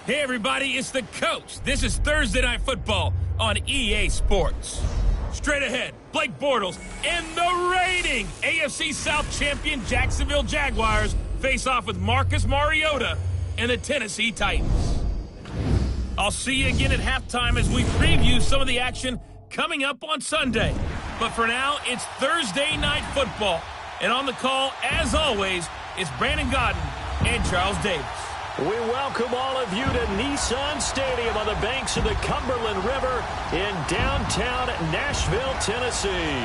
Hey everybody, it's the coach. This is Thursday Night Football on EA Sports. Straight ahead, Blake Bortles and the reigning AFC South champion Jacksonville Jaguars face off with Marcus Mariota and the Tennessee Titans. I'll see you again at halftime as we preview some of the action coming up on Sunday. But for now, it's Thursday Night Football. And on the call, as always, is Brandon Godden and Charles Davis. We welcome all of you to Nissan Stadium on the banks of the Cumberland River in downtown Nashville, Tennessee.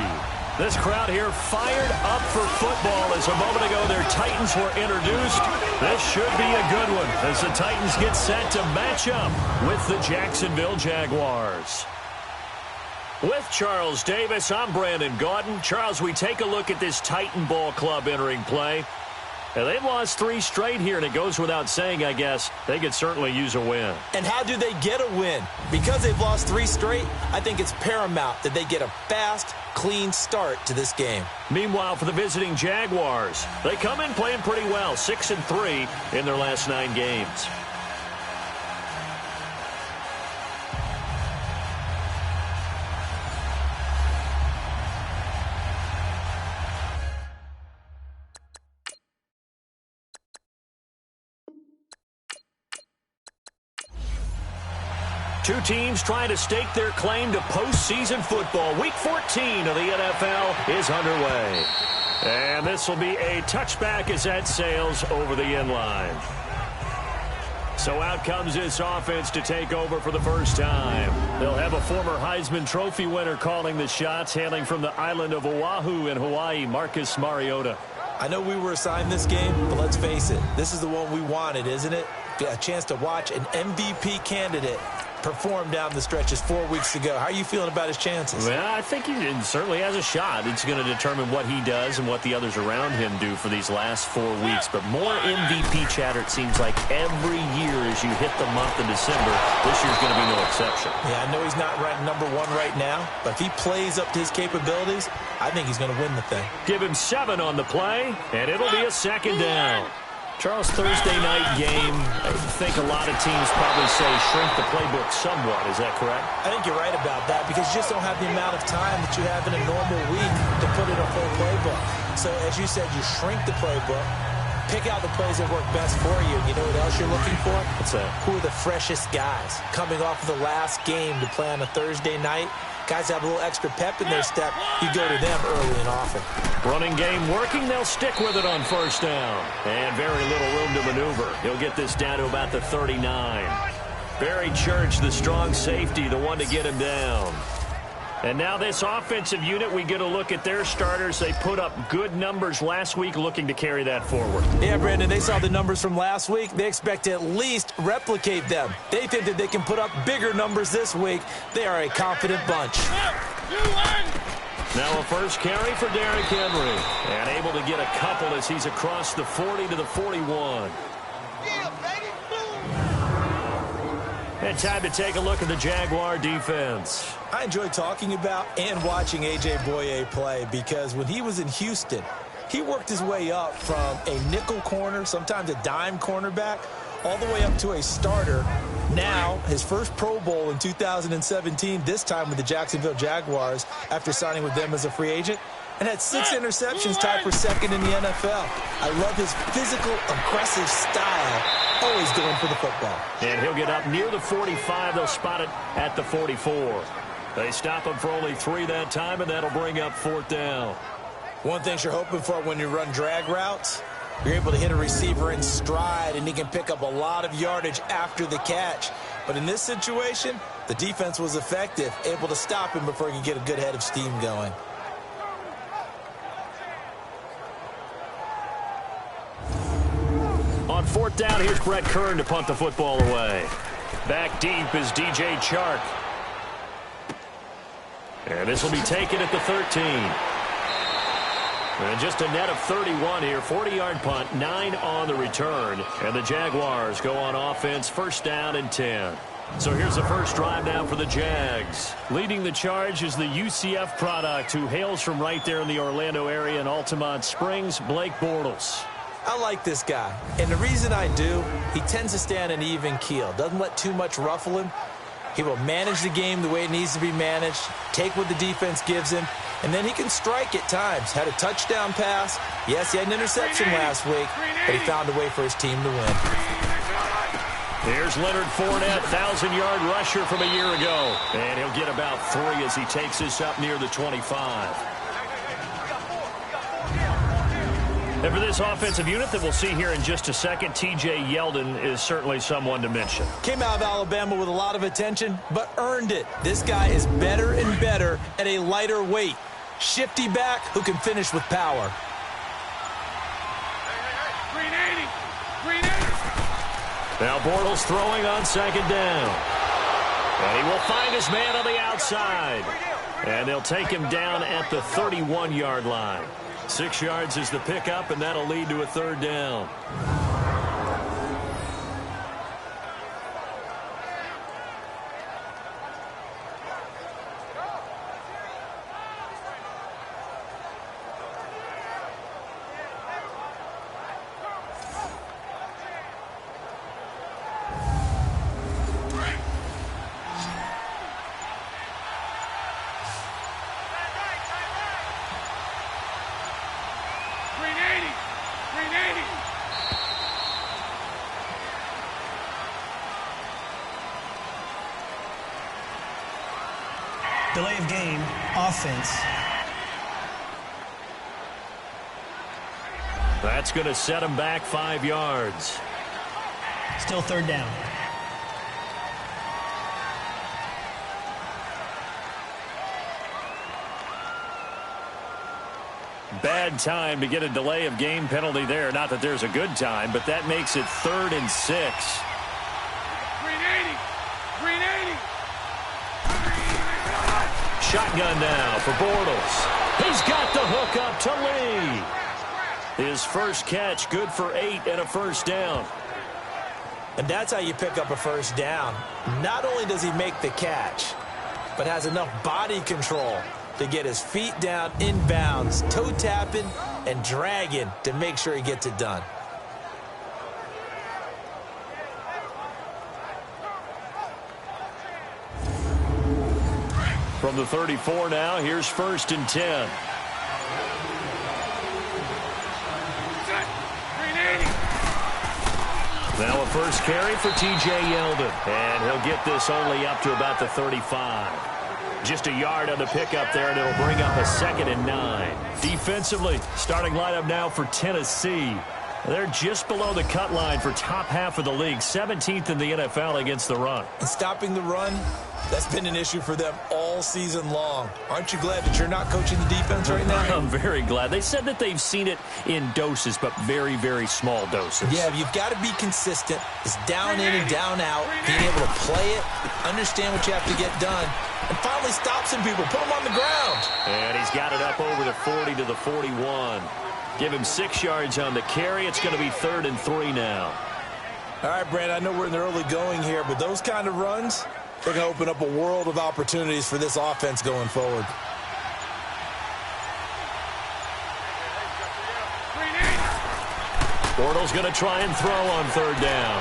This crowd here fired up for football as a moment ago their Titans were introduced. This should be a good one as the Titans get set to match up with the Jacksonville Jaguars. With Charles Davis, I'm Brandon Gaudin. Charles, we take a look at this Titan Ball Club entering play. And they've lost 3 straight here, and it goes without saying, I guess, they could certainly use a win. And how do they get a win? Because they've lost 3 straight, I think it's paramount that they get a fast, clean start to this game. Meanwhile, for the visiting Jaguars, they come in playing pretty well, 6-3 in their last 9 games. Two teams trying to stake their claim to postseason football. Week 14 of the NFL is underway. And this will be a touchback as that sails over the end line. So out comes this offense to take over for the first time. They'll have a former Heisman Trophy winner calling the shots, hailing from the island of Oahu in Hawaii, Marcus Mariota. I know we were assigned this game, but let's face it, this is the one we wanted, isn't it? A chance to watch an MVP candidate perform down the stretches 4 weeks ago. How are you feeling about his chances? Well, I think he certainly has a shot. It's going to determine what he does and what the others around him do for these last 4 weeks. But more MVP chatter, it seems like, every year as you hit the month of December. This year's going to be no exception. Yeah, I know he's not ranked number 1 right now, but if he plays up to his capabilities, I think he's going to win the thing. Give him 7 on the play, and it'll be a second down. Charles, Thursday night game, I think a lot of teams probably say shrink the playbook somewhat. Is that correct? I think you're right about that because you just don't have the amount of time that you have in a normal week to put in a full playbook. So, as you said, you shrink the playbook, pick out the plays that work best for you. You know what else you're looking for? What's that? Who are the freshest guys coming off of the last game to play on a Thursday night? Guys have a little extra pep in their step. You go to them early and often. Running game working. They'll stick with it on first down. And very little room to maneuver. He'll get this down to about the 39. Barry Church, the strong safety, the one to get him down. And now this offensive unit, we get a look at their starters. They put up good numbers last week, looking to carry that forward. Yeah, Brandon, they saw the numbers from last week. They expect to at least replicate them. They think that they can put up bigger numbers this week. They are a confident bunch. Now a first carry for Derrick Henry. And able to get a couple as he's across the 40 to the 41. And time to take a look at the Jaguar defense. I enjoy talking about and watching A.J. Boye play because when he was in Houston, he worked his way up from a nickel corner, sometimes a dime cornerback, all the way up to a starter. Now, his first Pro Bowl in 2017, this time with the Jacksonville Jaguars after signing with them as a free agent, and had 6 interceptions, tied for second in the NFL. I love his physical, aggressive style, always going for the football. And he'll get up near the 45. They'll spot it at the 44. They stop him for only 3 that time, and that'll bring up 4th down. One thing you're hoping for when you run drag routes, you're able to hit a receiver in stride, and he can pick up a lot of yardage after the catch. But in this situation, the defense was effective, able to stop him before he could get a good head of steam going. On 4th down, here's Brett Kern to punt the football away. Back deep is DJ Chark. And this will be taken at the 13. And just a net of 31 here. 40-yard punt, 9 on the return. And the Jaguars go on offense, first down and 10. So here's the first drive now for the Jags. Leading the charge is the UCF product who hails from right there in the Orlando area in Altamont Springs, Blake Bortles. I like this guy, and the reason I do, he tends to stay on an even keel, doesn't let too much ruffle him. He will manage the game the way it needs to be managed, take what the defense gives him, and then he can strike at times. Had a touchdown pass. Yes, he had an interception last week, but he found a way for his team to win. Here's Leonard Fournette, 1,000-yard rusher from a year ago. And he'll get about 3 as he takes this up near the 25. And for this offensive unit that we'll see here in just a second, T.J. Yeldon is certainly someone to mention. Came out of Alabama with a lot of attention, but earned it. This guy is better and better at a lighter weight. Shifty back who can finish with power. Now Bortles throwing on second down. And he will find his man on the outside. And they'll take him down at the 31-yard line. 6 yards is the pickup, and that'll lead to a third down. Delay of game, offense. That's going to set him back 5 yards. Still third down. Bad time to get a delay of game penalty there. Not that there's a good time, but that makes it 3rd and 6. Shotgun now for Bortles. He's got the hook up to Lee. His first catch, good for 8 and a first down. And that's how you pick up a first down. Not only does he make the catch, but has enough body control to get his feet down inbounds, toe tapping and dragging to make sure he gets it done. From the 34 now, here's 1st and 10. Now a first carry for T.J. Yeldon. And he'll get this only up to about the 35. Just a yard on the pickup there, and it'll bring up a 2nd and 9. Defensively, starting lineup now for Tennessee. They're just below the cut line for top half of the league, 17th in the NFL against the run. And stopping the run, that's been an issue for them all season long. Aren't you glad that you're not coaching the defense right now? I'm very glad. They said that they've seen it in doses, but very, very small doses. Yeah, you've got to be consistent. It's down in and down out, being able to play it, understand what you have to get done, and finally stop some people, put them on the ground. And he's got it up over the 40 to the 41. Give him 6 yards on the carry. It's going to be 3rd and 3 now. All right, Brandon, I know we're in the early going here, but those kind of runs, they're going to open up a world of opportunities for this offense going forward. Bortles going to try and throw on 3rd down.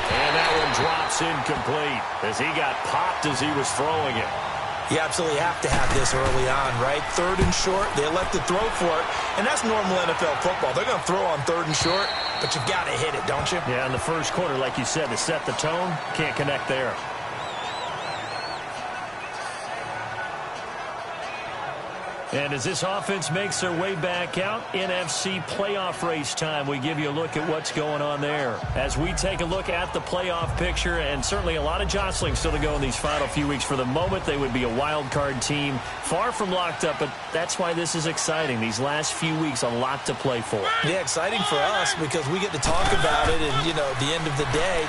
And that one drops incomplete as he got popped as he was throwing it. You absolutely have to have this early on, right? 3rd and short, they elect to throw for it, and that's normal NFL football. They're going to throw on 3rd and short, but you've got to hit it, don't you? Yeah, in the first quarter, like you said, to set the tone, can't connect there. And as this offense makes their way back out, NFC playoff race time, we give you a look at what's going on there. As we take a look at the playoff picture, and certainly a lot of jostling still to go in these final few weeks. For the moment, they would be a wild card team, far from locked up, but that's why this is exciting. These last few weeks, a lot to play for. Yeah, exciting for us because we get to talk about it, and, you know, at the end of the day,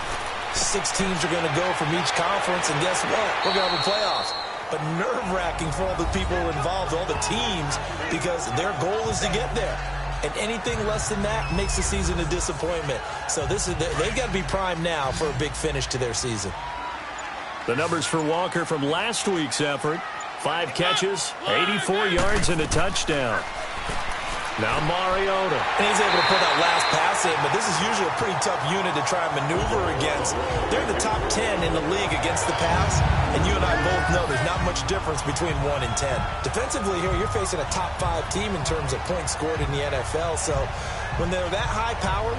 6 teams are going to go from each conference, and guess what? We're going to have a playoffs. But nerve-wracking for all the people involved, all the teams, because their goal is to get there. And anything less than that makes the season a disappointment. So they've got to be primed now for a big finish to their season. The numbers for Walker from last week's effort: 5 catches, 84 yards, and a touchdown. Now Mariota. And he's able to put that last pass in, but this is usually a pretty tough unit to try and maneuver against. They're in the top 10 in the league against the pass, and you and I both know there's not much difference between 1 and 10. Defensively here, you're facing a top 5 team in terms of points scored in the NFL, so when they're that high-powered,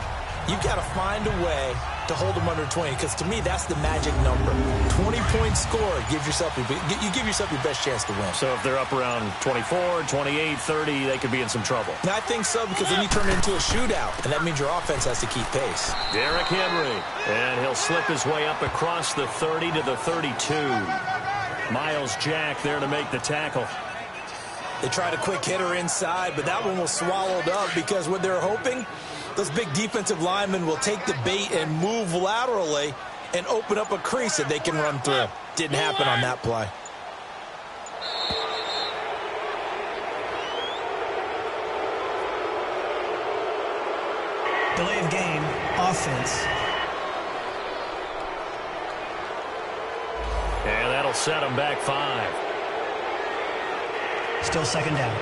you've got to find a way to hold them under 20, because to me, that's the magic number. 20-point score, you give yourself your best chance to win. So if they're up around 24, 28, 30, they could be in some trouble. And I think so, because then you turn it into a shootout, and that means your offense has to keep pace. Derrick Henry, and he'll slip his way up across the 30 to the 32. Miles Jack there to make the tackle. They tried a quick hitter inside, but that one was swallowed up because what they're hoping, those big defensive linemen will take the bait and move laterally and open up a crease that they can run through. Didn't happen on that play. Delay of game, offense. And that'll set them back 5. Still second down.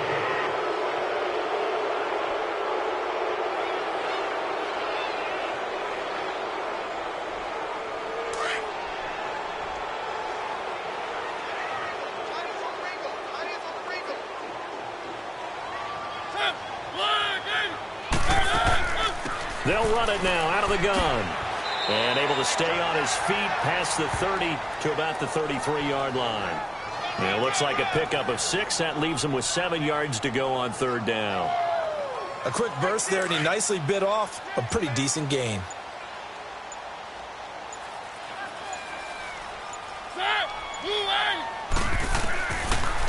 They'll run it now out of the gun. And able to stay on his feet past the 30 to about the 33-yard line. And it looks like a pickup of 6. That leaves him with 7 yards to go on 3rd down. A quick burst there, and he nicely bit off a pretty decent gain.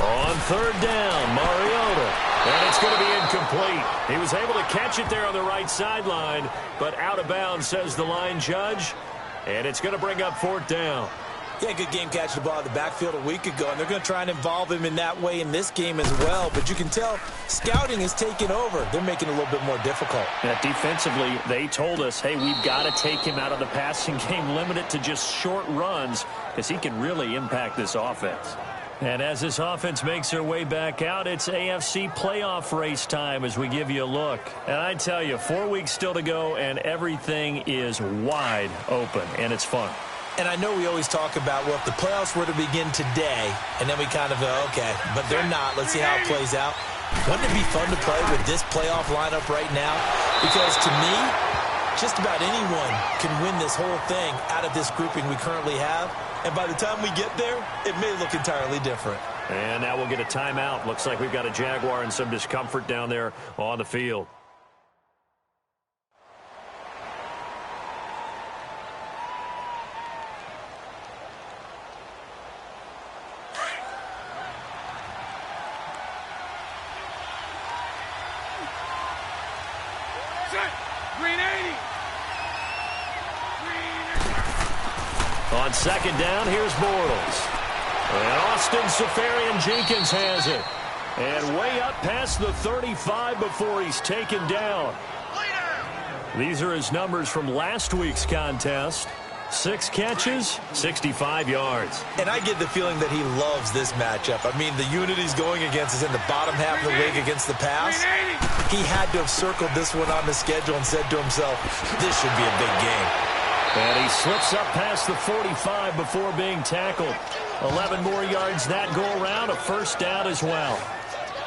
On 3rd down, Mariota. And it's going to be incomplete. He was able to catch it there on the right sideline, but out of bounds, says the line judge. And it's going to bring up 4th down. Yeah, good game catching the ball in the backfield a week ago, and they're going to try and involve him in that way in this game as well. But you can tell scouting is taking over. They're making it a little bit more difficult. Yeah, defensively, they told us, hey, we've got to take him out of the passing game, limit it to just short runs, because he can really impact this offense. And as this offense makes their way back out, it's AFC playoff race time as we give you a look. And I tell you, 4 weeks still to go, and everything is wide open, and it's fun. And I know we always talk about, well, if the playoffs were to begin today, and then we kind of go, okay, but they're not. Let's see how it plays out. Wouldn't it be fun to play with this playoff lineup right now? Because to me, just about anyone can win this whole thing out of this grouping we currently have. And by the time we get there, it may look entirely different. And now we'll get a timeout. Looks like we've got a Jaguar and some discomfort down there on the field. On 2nd down, here's Bortles. And Austin Seferian-Jenkins has it. And way up past the 35 before he's taken down. These are his numbers from last week's contest. 6 catches, 65 yards. And I get the feeling that he loves this matchup. I mean, the unit he's going against is in the bottom half of the league against the pass. He had to have circled this one on the schedule and said to himself, this should be a big game. And he slips up past the 45 before being tackled. 11 more yards that go around, a 1st down as well.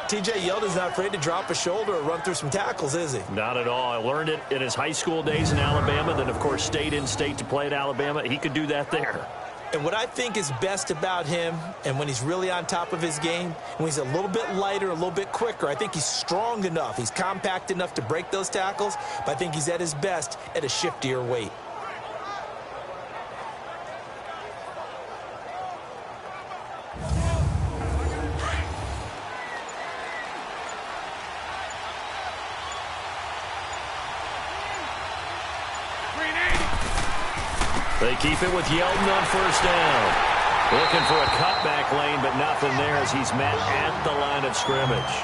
T.J. Yeldon's not afraid to drop a shoulder or run through some tackles, is he? Not at all. I learned it in his high school days in Alabama, then, of course, stayed in state to play at Alabama. He could do that there. And what I think is best about him, and when he's really on top of his game, when he's a little bit lighter, a little bit quicker, I think he's strong enough. He's compact enough to break those tackles, but I think he's at his best at a shiftier weight. They keep it with Yeldon on 1st down. Looking for a cutback lane, but nothing there as he's met at the line of scrimmage.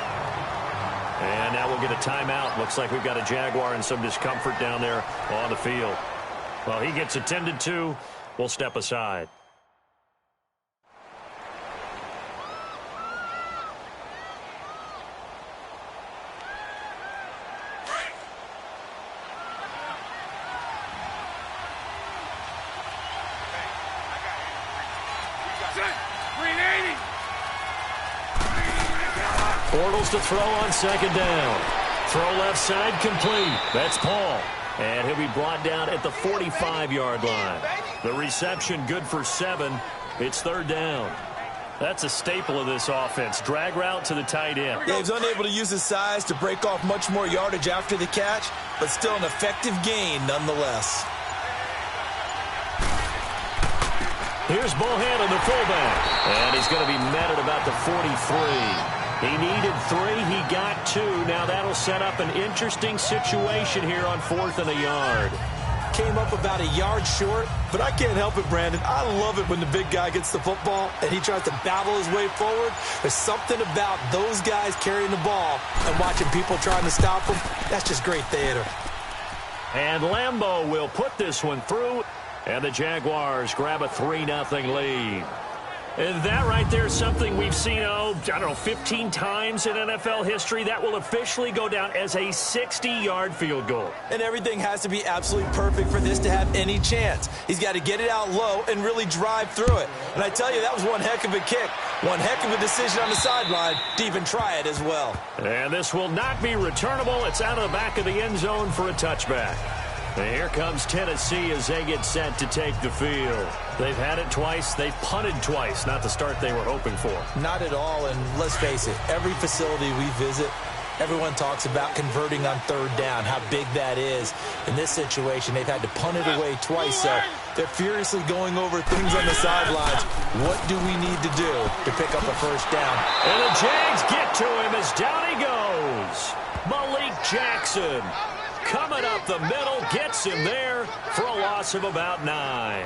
And now we'll get a timeout. Looks like we've got a Jaguar and some discomfort down there on the field. Well, he gets attended to. We'll step aside. Bortles to throw on second down. Throw left side complete. That's Paul. And he'll be brought down at the 45-yard line. The reception good for 7. It's third down. That's a staple of this offense. Drag route to the tight end. Yeah, he's unable to use his size to break off much more yardage after the catch, but still an effective gain nonetheless. Here's Bohannon, the fullback. And he's going to be met at about the 43. He needed 3. He got 2. Now that'll set up an interesting situation here on 4th and a yard. Came up about a yard short, but I can't help it, Brandon. I love it when the big guy gets the football and he tries to battle his way forward. There's something about those guys carrying the ball and watching people trying to stop them. That's just great theater. And Lambeau will put this one through, and the Jaguars grab a 3-0 lead. And that right there is something we've seen, I don't know, 15 times in NFL history. That will officially go down as a 60-yard field goal. And everything has to be absolutely perfect for this to have any chance. He's got to get it out low and really drive through it. And I tell you, that was one heck of a kick. One heck of a decision on the sideline to even try it as well. And this will not be returnable. It's out of the back of the end zone for a touchback. And here comes Tennessee as they get set to take the field. They've had it twice. They've punted twice. Not the start they were hoping for. Not at all, and let's face it, every facility we visit, everyone talks about converting on third down, how big that is. In this situation, they've had to punt it away twice, so they're furiously going over things on the sidelines. What do we need to do to pick up a first down? And the Jags get to him as down he goes. Malik Jackson coming up the middle, gets him there for a loss of about 9.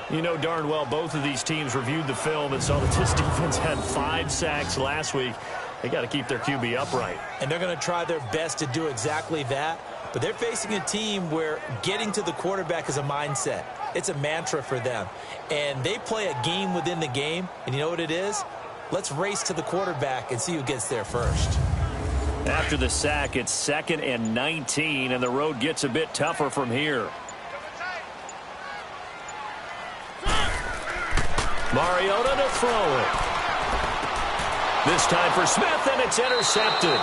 You know darn well both of these teams reviewed the film and saw that this defense had 5 sacks last week. They got to keep their QB upright. And they're going to try their best to do exactly that. But they're facing a team where getting to the quarterback is a mindset. It's a mantra for them. And they play a game within the game. And you know what it is? Let's race to the quarterback and see who gets there first. After the sack, it's 2nd and 19, and the road gets a bit tougher from here. Mariota to throw it. This time for Smith, and it's intercepted.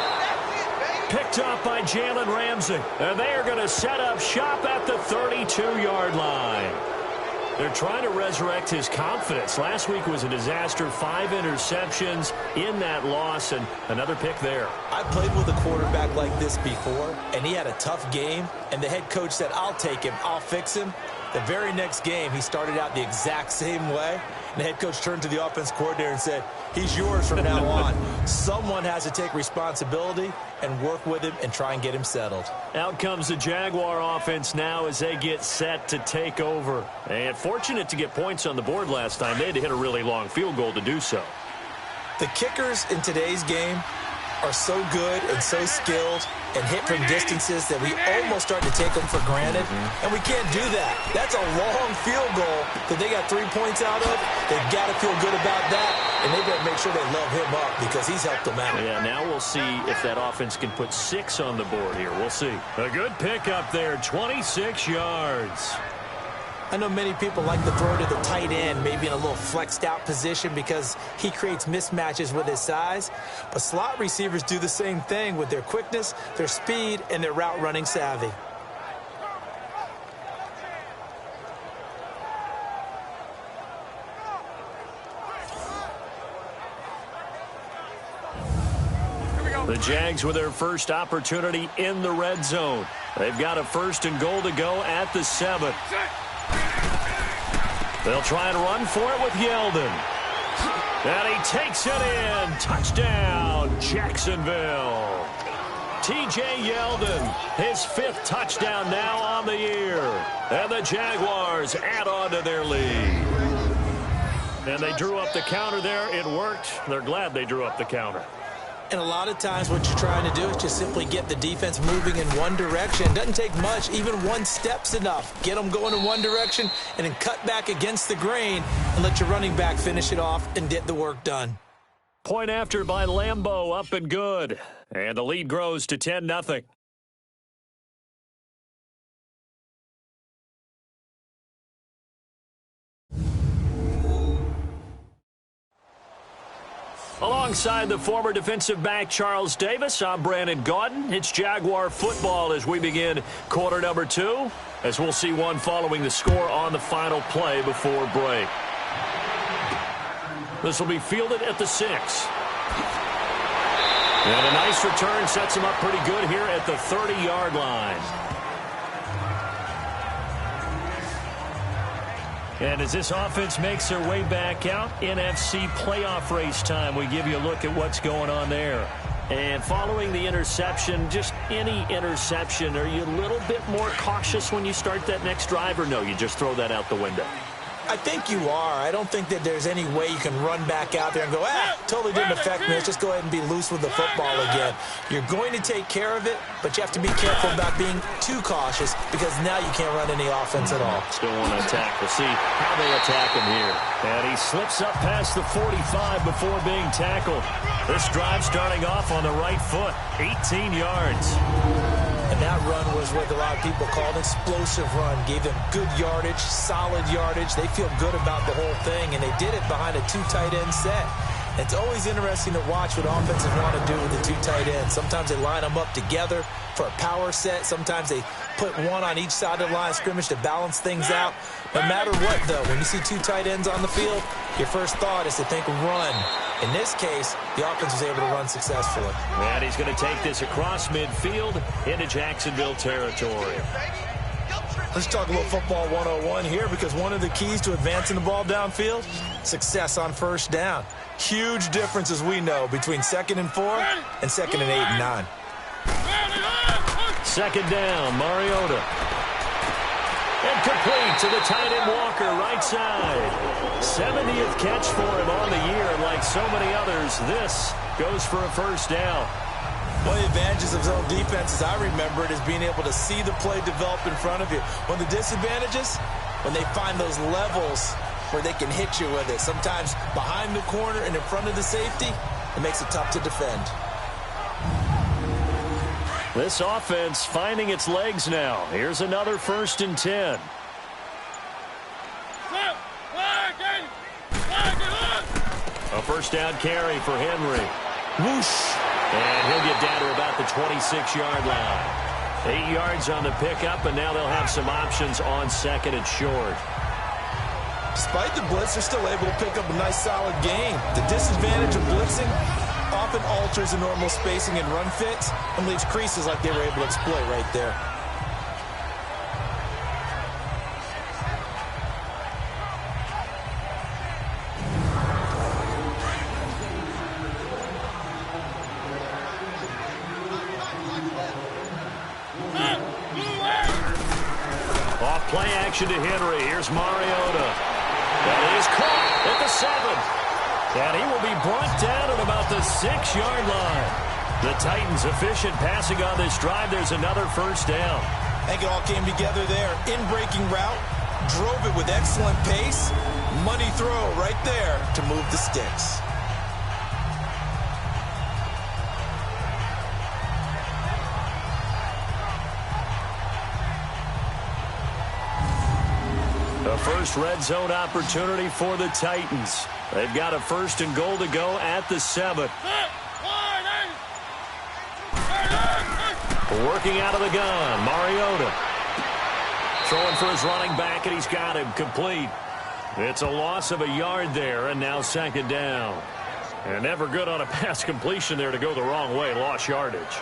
Picked up by Jalen Ramsey. And they are going to set up shop at the 32-yard line. They're trying to resurrect his confidence. Last week was a disaster. 5 interceptions in that loss, and another pick there. I played with a quarterback like this before, and he had a tough game, and the head coach said, I'll take him, I'll fix him. The very next game, he started out the exact same way, and the head coach turned to the offense coordinator and said, he's yours from now on. Someone has to take responsibility and work with him and try and get him settled. Out comes the Jaguar offense now as they get set to take over. And fortunate to get points on the board last time. They had to hit a really long field goal to do so. The kickers in today's game are so good and so skilled and hit from distances that we almost start to take them for granted. And we can't do that. That's a long field goal that they got 3 points out of. They've got to feel good about that, and they better make sure they love him up because he's helped them out. Yeah, now we'll see if that offense can put 6 on the board here. We'll see. A good pickup there, 26 yards. I know many people like to throw to the tight end, maybe in a little flexed out position because he creates mismatches with his size. But slot receivers do the same thing with their quickness, their speed, and their route running savvy. The Jags with their first opportunity in the red zone. They've got a 1st and goal to go at the 7th. They'll try and run for it with Yeldon. And he takes it in. Touchdown, Jacksonville. T.J. Yeldon, his 5th touchdown now on the year. And the Jaguars add on to their lead. And they drew up the counter there. It worked. They're glad they drew up the counter. And a lot of times what you're trying to do is just simply get the defense moving in one direction. It doesn't take much. Even one step's enough. Get them going in one direction and then cut back against the grain and let your running back finish it off and get the work done. Point after by Lambeau, up and good. And the lead grows to 10-0. Alongside the former defensive back Charles Davis, I'm Brandon Gaudin. It's Jaguar football as we begin quarter number 2, as we'll see one following the score on the final play before break. This will be fielded at the 6. And a nice return sets him up pretty good here at the 30-yard line. And as this offense makes their way back out, NFC playoff race time, we give you a look at what's going on there. And following the interception, just any interception, are you a little bit more cautious when you start that next drive, or no, you just throw that out the window? I think you are. I don't think that there's any way you can run back out there and go, totally didn't affect me. Let's just go ahead and be loose with the football again. You're going to take care of it, but you have to be careful about being too cautious because now you can't run any offense at all. Still want to attack. We'll see how they attack him here. And he slips up past the 45 before being tackled. This drive starting off on the right foot, 18 yards. And that run was what a lot of people call an explosive run. Gave them good yardage, solid yardage. They feel good about the whole thing, and they did it behind a 2 tight end set. It's always interesting to watch what offenses want to do with the 2 tight ends. Sometimes they line them up together for a power set. Sometimes they put one on each side of the line of scrimmage to balance things out. No matter what, though, when you see 2 tight ends on the field, your first thought is to think run. In this case, the offense was able to run successfully. And he's going to take this across midfield into Jacksonville territory. Let's talk a little football 101 here, because one of the keys to advancing the ball downfield, success on first down. Huge difference, as we know, between 2nd and 4 and 2nd and 8 and 9. Second down, Mariota. And complete to the tight end Walker, right side. 70th catch for him on the year. Like so many others, this goes for a first down. One of the advantages of zone defense, as I remember it, is being able to see the play develop in front of you. One of the disadvantages, when they find those levels where they can hit you with it. Sometimes behind the corner and in front of the safety, it makes it tough to defend. This offense finding its legs now. Here's another 1st and 10. A first down carry for Henry. Whoosh! And he'll get down to about the 26-yard line. 8 yards on the pickup, and now they'll have some options on 2nd and short. Despite the blitz, they're still able to pick up a nice, solid gain. The disadvantage of blitzing often alters the normal spacing and run fits and leaves creases like they were able to exploit right there. Off play action to Henry. Here's Mariota. That is caught at the 7. And he will be brought down at about the 6-yard line. The Titans efficient passing on this drive. There's another first down. I think it all came together there. In-breaking route, drove it with excellent pace. Money throw right there to move the sticks. The first red zone opportunity for the Titans. They've got a 1st and goal to go at the 7. Working out of the gun, Mariota. Throwing for his running back, and he's got him complete. It's a loss of a yard there, and now 2nd down. And never good on a pass completion there to go the wrong way. Lost yardage.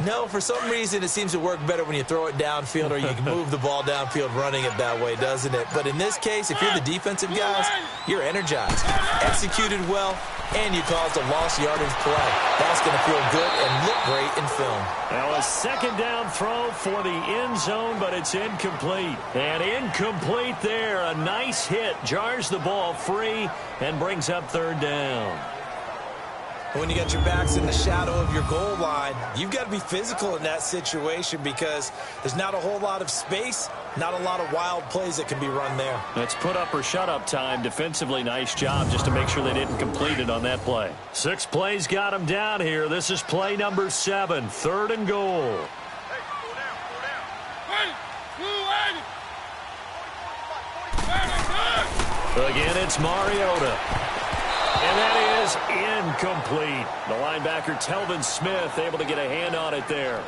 No, for some reason it seems to work better when you throw it downfield or you can move the ball downfield running it that way, doesn't it? But in this case, if you're the defensive guys, you're energized, executed well, and you caused a lost yardage play. That's going to feel good and look great in film. Now a 2nd down throw for the end zone, but it's incomplete. And incomplete there. A nice hit. Jars the ball free and brings up 3rd down. When you got your backs in the shadow of your goal line, you've got to be physical in that situation because there's not a whole lot of space, not a lot of wild plays that can be run there. That's put up or shut up time. Defensively, nice job just to make sure they didn't complete it on that play. 6 plays got them down here. This is play number 7, 3rd and goal. Again, it's Mariota. And that is incomplete. The linebacker, Telvin Smith, able to get a hand on it there.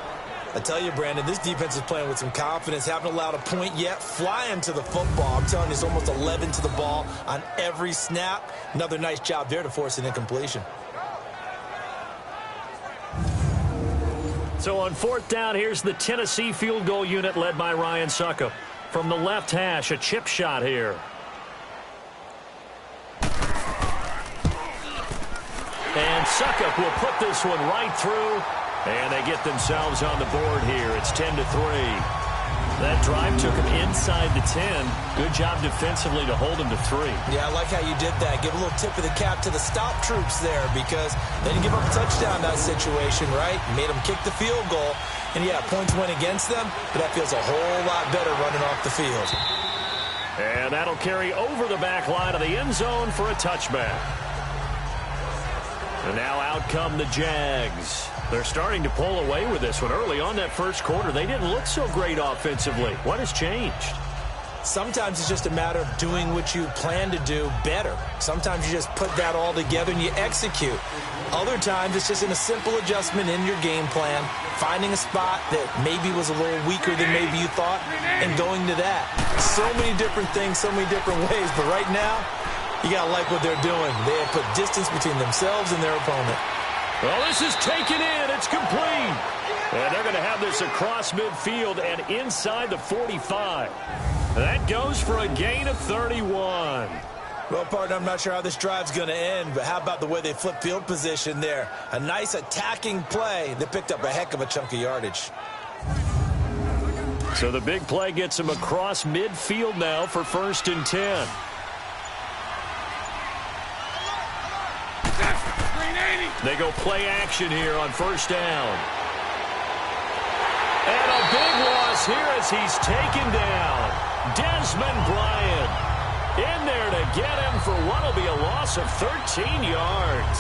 I tell you, Brandon, this defense is playing with some confidence. Haven't allowed a point yet. Flying to the football. I'm telling you, it's almost 11 to the ball on every snap. Another nice job there to force an incompletion. So on fourth down, here's the Tennessee field goal unit led by Ryan Succop. From the left hash, a chip shot here. And Succop will put this one right through. And they get themselves on the board here. It's 10-3. That drive took them inside the 10. Good job defensively to hold them to 3. Yeah, I like how you did that. Give a little tip of the cap to the stop troops there because they didn't give up a touchdown in that situation, right? Made them kick the field goal. And, yeah, points went against them, but that feels a whole lot better running off the field. And that'll carry over the back line of the end zone for a touchback. And now out come the Jags. They're starting to pull away with this one. Early on that first quarter, they didn't look so great offensively. What has changed? Sometimes it's just a matter of doing what you plan to do better. Sometimes you just put that all together and you execute. Other times it's just in a simple adjustment in your game plan, finding a spot that maybe was a little weaker than maybe you thought, and going to that. So many different things, so many different ways, but right now, you got to like what they're doing. They have put distance between themselves and their opponent. Well, this is taken in. It's complete. And they're going to have this across midfield and inside the 45. That goes for a gain of 31. Well, partner, I'm not sure how this drive's going to end, but how about the way they flip field position there? A nice attacking play that picked up a heck of a chunk of yardage. So the big play gets them across midfield now for 1st and 10. They go play action here on 1st down. And a big loss here as he's taken down. Desmond Bryant in there to get him for what will be a loss of 13 yards.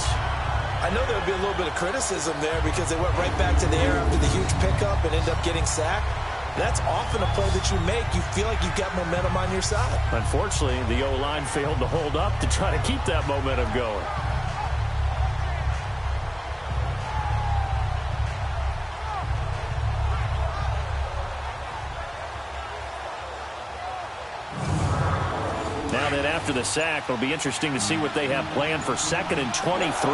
I know there'll be a little bit of criticism there because they went right back to the air after the huge pickup and ended up getting sacked. That's often a play that you make. You feel like you've got momentum on your side. Unfortunately, the O-line failed to hold up to try to keep that momentum going. Now that after the sack, it'll be interesting to see what they have planned for 2nd and 23.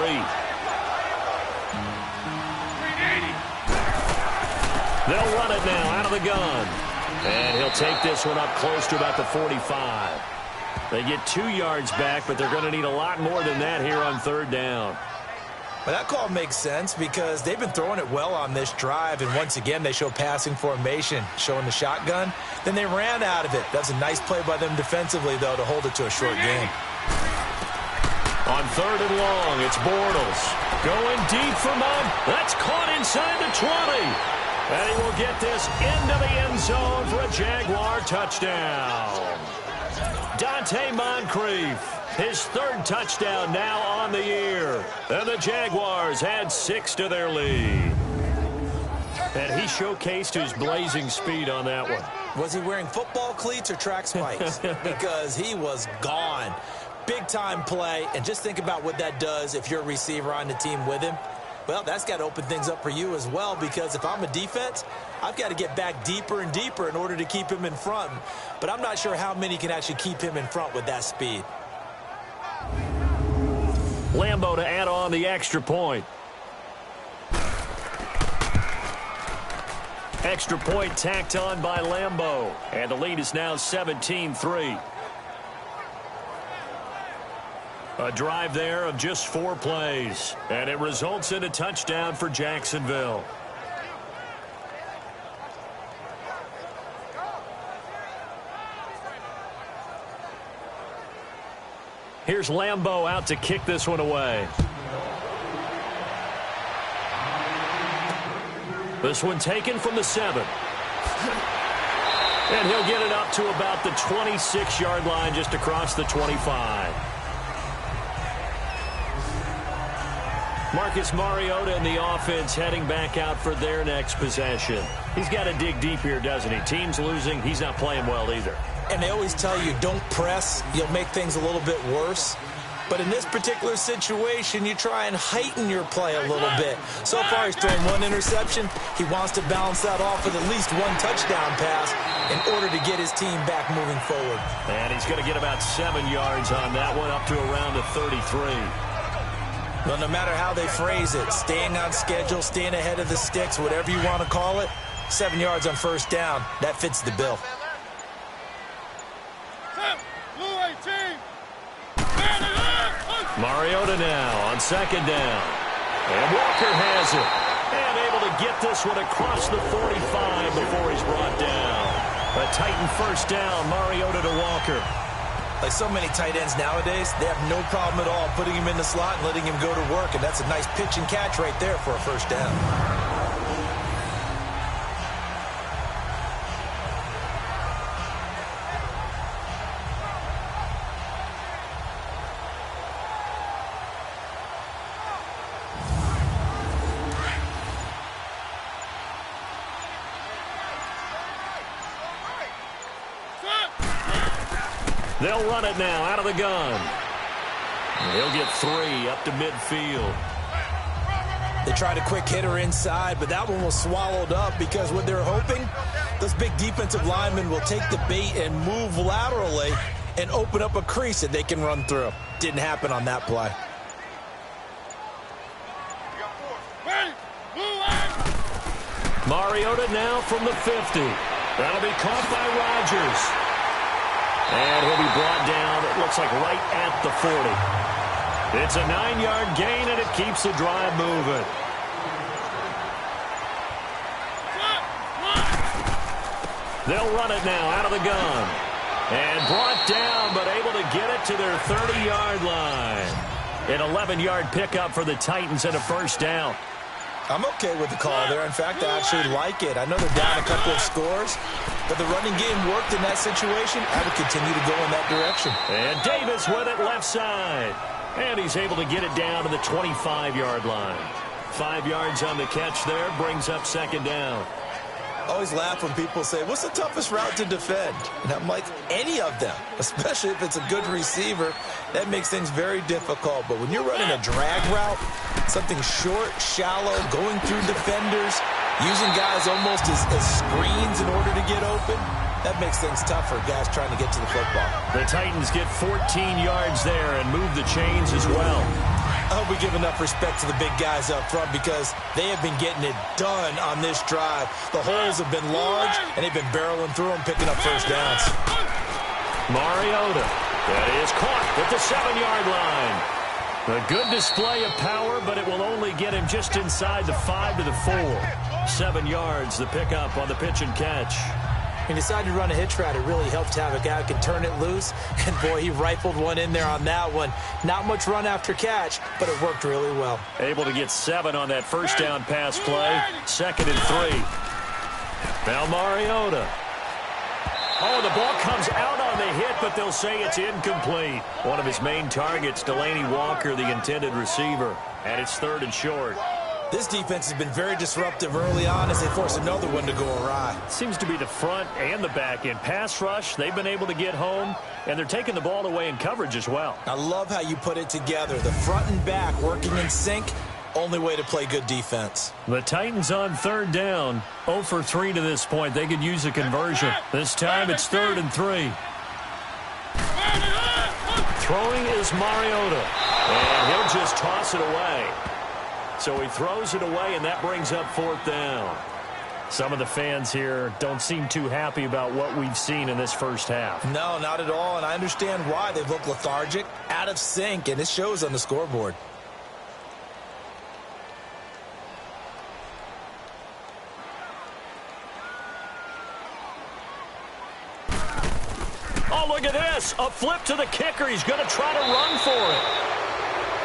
They'll run it now out of the gun. And he'll take this one up close to about the 45. They get 2 yards back, but they're going to need a lot more than that here on 3rd down. Well, that call makes sense because they've been throwing it well on this drive, and once again they show passing formation, showing the shotgun. Then they ran out of it. That's a nice play by them defensively, though, to hold it to a short game. On 3rd and long, it's Bortles. Going deep for Monk. That's caught inside the 20. And he will get this into the end zone for a Jaguar touchdown. Dante Moncrief. His 3rd touchdown now on the year. And the Jaguars had 6 to their lead. And he showcased his blazing speed on that one. Was he wearing football cleats or track spikes? Because he was gone. Big-time play. And just think about what that does if you're a receiver on the team with him. Well, that's got to open things up for you as well, because if I'm a defense, I've got to get back deeper and deeper in order to keep him in front. But I'm not sure how many can actually keep him in front with that speed. Lambo to add on the extra point. Extra point tacked on by Lambo. And the lead is now 17-3. A drive there of just 4 plays. And it results in a touchdown for Jacksonville. Here's Lambo out to kick this one away. This one taken from the 7. And he'll get it up to about the 26-yard line, just across the 25. Marcus Mariota and the offense heading back out for their next possession. He's got to dig deep here, doesn't he? Team's losing. He's not playing well either. And they always tell you, don't press. You'll make things a little bit worse. But in this particular situation, you try and heighten your play a little bit. So far, he's thrown one interception. He wants to balance that off with at least one touchdown pass in order to get his team back moving forward. And he's going to get about 7 yards on that one, up to around the 33. Well, no matter how they phrase it, staying on schedule, staying ahead of the sticks, whatever you want to call it, 7 yards on first down, that fits the bill. Mariota now on second down. And Walker has it. And able to get this one across the 45 before he's brought down. A Titan first down, Mariota to Walker. Like so many tight ends nowadays, they have no problem at all putting him in the slot and letting him go to work. And that's a nice pitch and catch right there for a first down. They'll run it now out of the gun. He'll get 3 up to midfield. They tried a quick hitter inside, but that one was swallowed up because what they're hoping, those big defensive linemen will take the bait and move laterally and open up a crease that they can run through. Didn't happen on that play. Mariota now from the 50. That'll be caught by Rodgers. And he'll be brought down, it looks like right at the 40. It's a 9-yard gain, and it keeps the drive moving. They'll run it now out of the gun. And brought down, but able to get it to their 30-yard line. An 11-yard pickup for the Titans and a first down. I'm okay with the call there. In fact, I actually like it. I know they're down a couple of scores, but the running game worked in that situation. I would continue to go in that direction. And Davis with it left side. And he's able to get it down to the 25-yard line. 5 yards on the catch there, brings up second down. I always laugh when people say, what's the toughest route to defend? And I'm like, any of them, especially if it's a good receiver. That makes things very difficult. But when you're running a drag route, something short, shallow, going through defenders, using guys almost as screens in order to get open, that makes things tough for guys trying to get to the football. The Titans get 14 yards there and move the chains as well. I hope we give enough respect to the big guys up front because they have been getting it done on this drive. The holes have been large, and they've been barreling through them, picking up first downs. Mariota. That is caught at the 7-yard line. A good display of power, but it will only get him just inside the 5 to the 4. 7 yards, the pickup on the pitch and catch. He decided to run a hitch route. It really helped to have a guy who can turn it loose. And, boy, he rifled one in there on that one. Not much run after catch, but it worked really well. Able to get 7 on that first down pass play. 2nd and 3. Now Mariota. Oh, the ball comes out on the hit, but they'll say it's incomplete. One of his main targets, Delaney Walker, the intended receiver. And it's 3rd and short. This defense has been very disruptive early on as they force another one to go awry. Seems to be the front and the back end. Pass rush, they've been able to get home, and they're taking the ball away in coverage as well. I love how you put it together. The front and back working in sync, only way to play good defense. The Titans on 3rd down, 0 for 3 to this point. They could use a conversion. This time it's 3rd and 3. Throwing is Mariota, and he'll just toss it away. So he throws it away, and that brings up 4th down. Some of the fans here don't seem too happy about what we've seen in this first half. No, not at all, and I understand why. They've looked lethargic, out of sync, and it shows on the scoreboard. Oh, look at this. A flip to the kicker. He's going to try to run for it.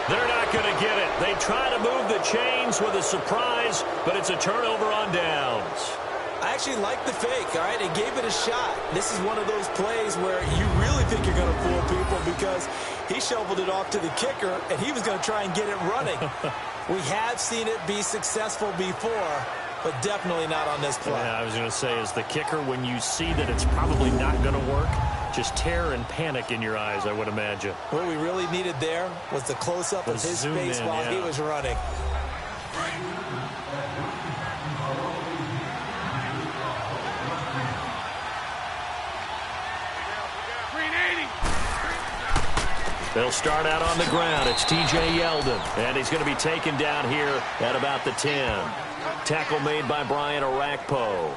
They're not going to get it. They try to move the chains with a surprise, but it's a turnover on downs. I actually like the fake, all right? They gave it a shot. This is one of those plays where you really think you're going to fool people because he shoveled it off to the kicker, and he was going to try and get it running. We have seen it be successful before, but definitely not on this play. Yeah, I was going to say, as the kicker, when you see that it's probably not going to work, just terror and panic in your eyes, I would imagine. What we really needed there was the close-up of his face while he was running. They'll start out on the ground. It's T.J. Yeldon, and he's going to be taken down here at about the 10. Tackle made by Brian Orakpo.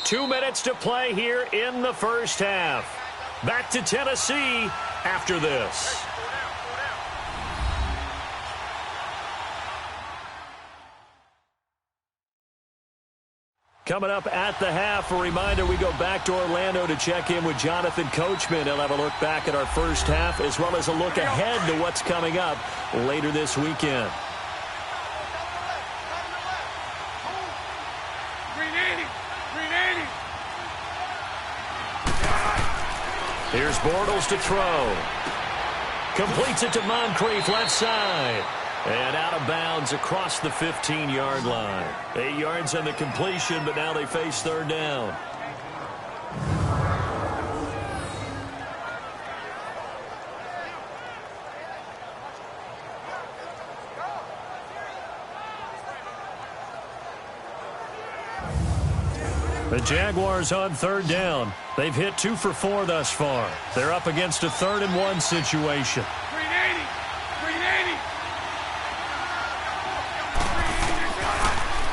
2 minutes to play here in the first half. Back to Tennessee after this. Coming up at the half, a reminder, we go back to Orlando to check in with Jonathan Coachman. He'll have a look back at our first half as well as a look ahead to what's coming up later this weekend. Here's Bortles to throw. Completes it to Moncrief, left side. And out of bounds across the 15-yard line. 8 yards on the completion, but now they face third down. The Jaguars on third down. They've hit 2 for 4 thus far. They're up against a 3rd and 1 situation.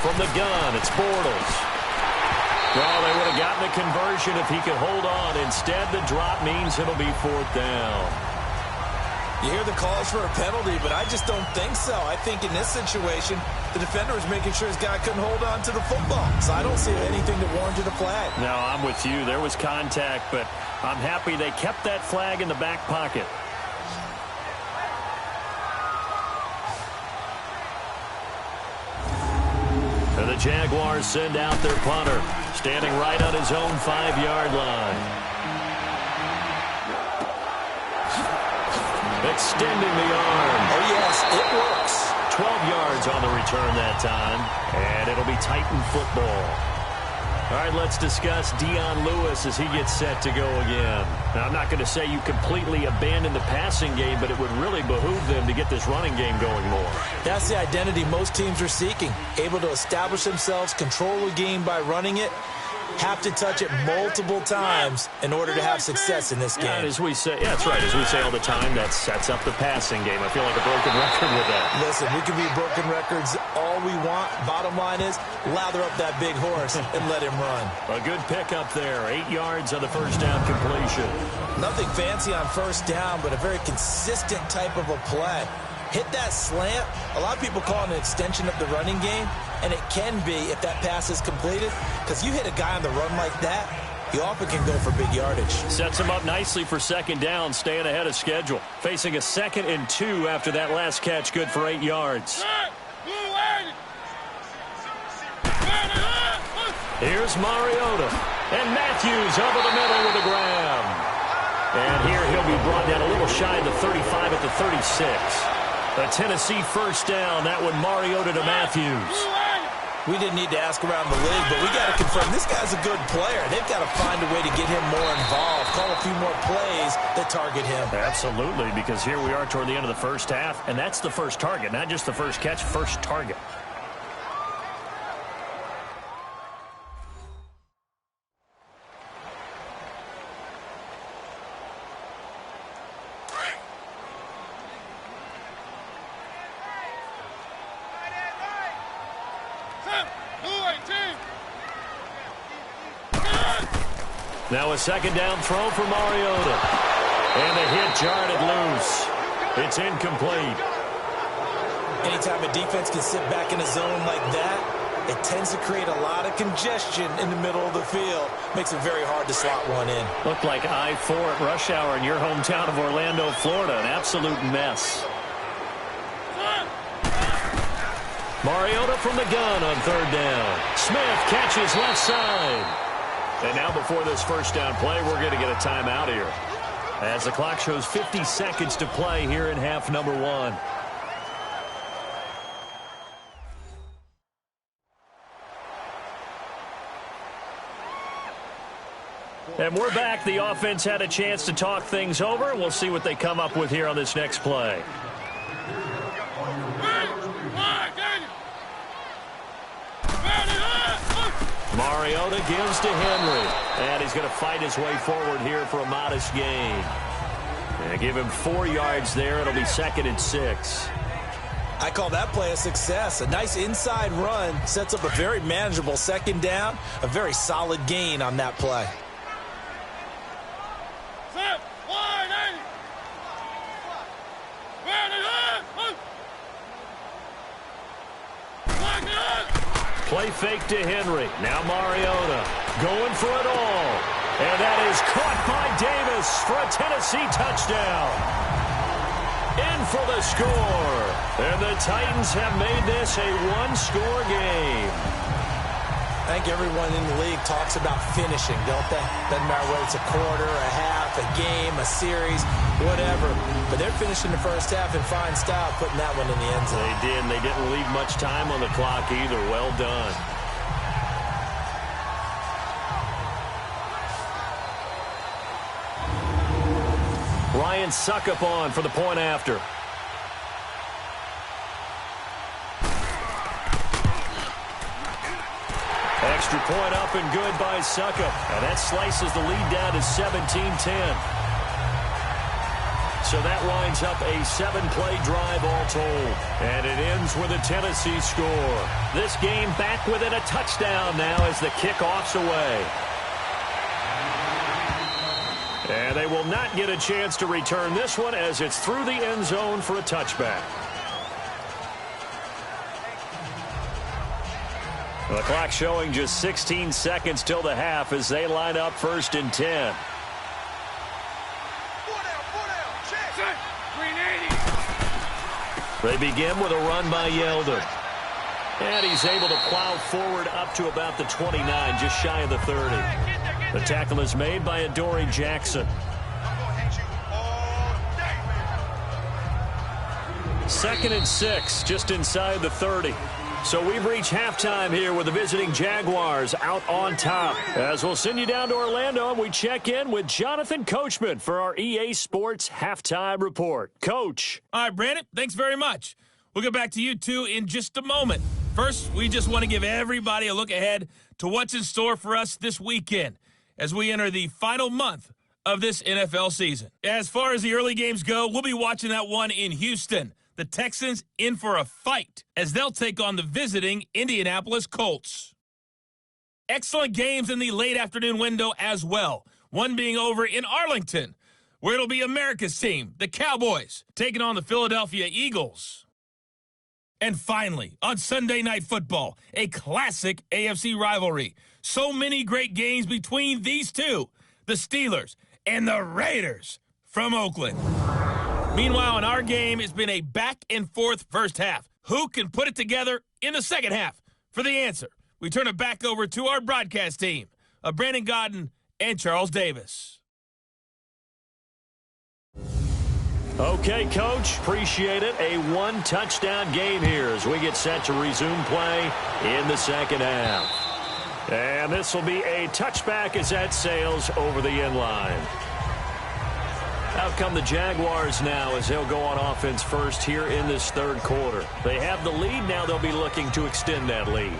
From the gun, it's Bortles. Well, they would have gotten a conversion if he could hold on. Instead, the drop means it'll be 4th down. You hear the calls for a penalty, but I just don't think so. I think in this situation, the defender was making sure his guy couldn't hold on to the football. So I don't see anything that warranted a flag. No, I'm with you. There was contact, but I'm happy they kept that flag in the back pocket. And the Jaguars send out their punter, standing right on his own 5-yard line. Extending the arm. Oh, yes, it works. 12 yards on the return that time, and it'll be Titan football. All right, let's discuss Dion Lewis as he gets set to go again. Now, I'm not going to say you completely abandon the passing game, but it would really behoove them to get this running game going more. That's the identity most teams are seeking. Able to establish themselves, control the game by running it, have to touch it multiple times in order to have success in this game. Yeah, as we say, yeah, that's right. As we say all the time, that sets up the passing game. I feel like a broken record with that. Listen, we can be broken records all we want. Bottom line is, lather up that big horse and let him run. A good pickup there. 8 yards on the first down completion. Nothing fancy on first down, but a very consistent type of a play. Hit that slant. A lot of people call it an extension of the running game, and it can be if that pass is completed, because you hit a guy on the run like that, you often can go for big yardage. Sets him up nicely for second down, staying ahead of schedule. Facing a 2nd and 2 after that last catch, good for 8 yards. Here's Mariota, and Matthews over the middle with a grab. And here he'll be brought down a little shy of the 35 at the 36. A Tennessee first down. That one Mariota to Matthews. We didn't need to ask around the league, but we got to confirm this guy's a good player. They've got to find a way to get him more involved, call a few more plays that target him. Absolutely, because here we are toward the end of the first half, and that's the first target, not just the first catch, first target. Now a second down throw for Mariota. And the hit jarred it loose. It's incomplete. Anytime a defense can sit back in a zone like that, it tends to create a lot of congestion in the middle of the field. Makes it very hard to slot one in. Looked like I-4 at rush hour in your hometown of Orlando, Florida. An absolute mess. Mariota from the gun on third down. Smith catches left side. And now before this first down play, we're going to get a timeout here, as the clock shows 50 seconds to play here in half number 1. And we're back. The offense had a chance to talk things over, and we'll see what they come up with here on this next play. Mariota gives to Henry, and he's going to fight his way forward here for a modest gain. And give him 4 yards there. It'll be 2nd and 6. I call that play a success. A nice inside run sets up a very manageable 2nd down, a very solid gain on that play. Play fake to Henry. Now Mariota going for it all. And that is caught by Davis for a Tennessee touchdown. In for the score. And the Titans have made this a 1-score game. I think everyone in the league talks about finishing, don't they? Doesn't matter whether it's a quarter, a half, a game, a series, whatever. But they're finishing the first half in fine style, putting that one in the end zone. They did, and they didn't leave much time on the clock either. Well done. Ryan Suckup on for the point after. Extra point up and good by Suckup. And that slices the lead down to 17-10. So that winds up a 7-play drive all told. And it ends with a Tennessee score. This game back within a touchdown now as the kickoff's away. And they will not get a chance to return this one as it's through the end zone for a touchback. The clock showing just 16 seconds till the half as they line up 1st and 10. They begin with a run by Yeldon. And he's able to plow forward up to about the 29, just shy of the 30. The tackle is made by Adoree Jackson. 2nd and 6, just inside the 30. So we've reached halftime here with the visiting Jaguars out on top. As we'll send you down to Orlando, and we check in with Jonathan Coachman for our EA Sports Halftime Report. Coach. All right, Brandon, thanks very much. We'll get back to you two in just a moment. First, we just want to give everybody a look ahead to what's in store for us this weekend as we enter the final month of this NFL season. As far as the early games go, we'll be watching that one in Houston. The Texans in for a fight as they'll take on the visiting Indianapolis Colts. Excellent games in the late afternoon window as well. One being over in Arlington, where it'll be America's team, the Cowboys, taking on the Philadelphia Eagles. And finally, on Sunday Night Football, a classic AFC rivalry. So many great games between these two, the Steelers and the Raiders from Oakland. Meanwhile, in our game, it's been a back-and-forth first half. Who can put it together in the second half? For the answer, we turn it back over to our broadcast team of Brandon Godden and Charles Davis. Okay, Coach, appreciate it. A 1-touchdown game here as we get set to resume play in the second half. And this will be a touchback as that sails over the end line. Out come the Jaguars now as they'll go on offense first here in this third quarter. They have the lead. Now they'll be looking to extend that lead.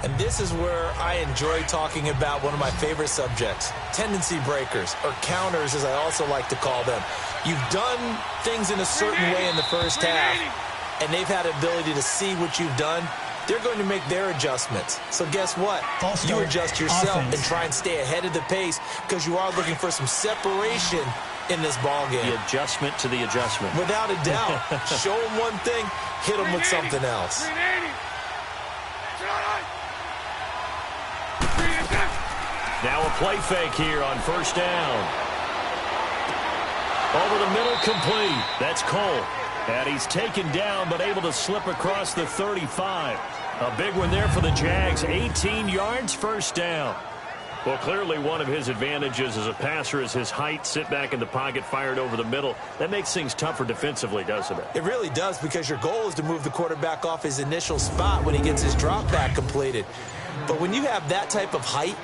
And this is where I enjoy talking about one of my favorite subjects, tendency breakers, or counters as I also like to call them. You've done things in a certain way in the first half, and they've had the ability to see what you've done. They're going to make their adjustments. So guess what? You adjust yourself and try and stay ahead of the pace because you are looking for some separation in this ball game. The adjustment to the adjustment. Without a doubt. Show them one thing, hit them with something else. Now a play fake here on first down. Over the middle, complete. That's Cole. And he's taken down but able to slip across the 35. A big one there for the Jags. 18 yards, first down. Well, clearly one of his advantages as a passer is his height. Sit back in the pocket, fired over the middle. That makes things tougher defensively, doesn't it? It really does, because your goal is to move the quarterback off his initial spot when he gets his drop back completed. But when you have that type of height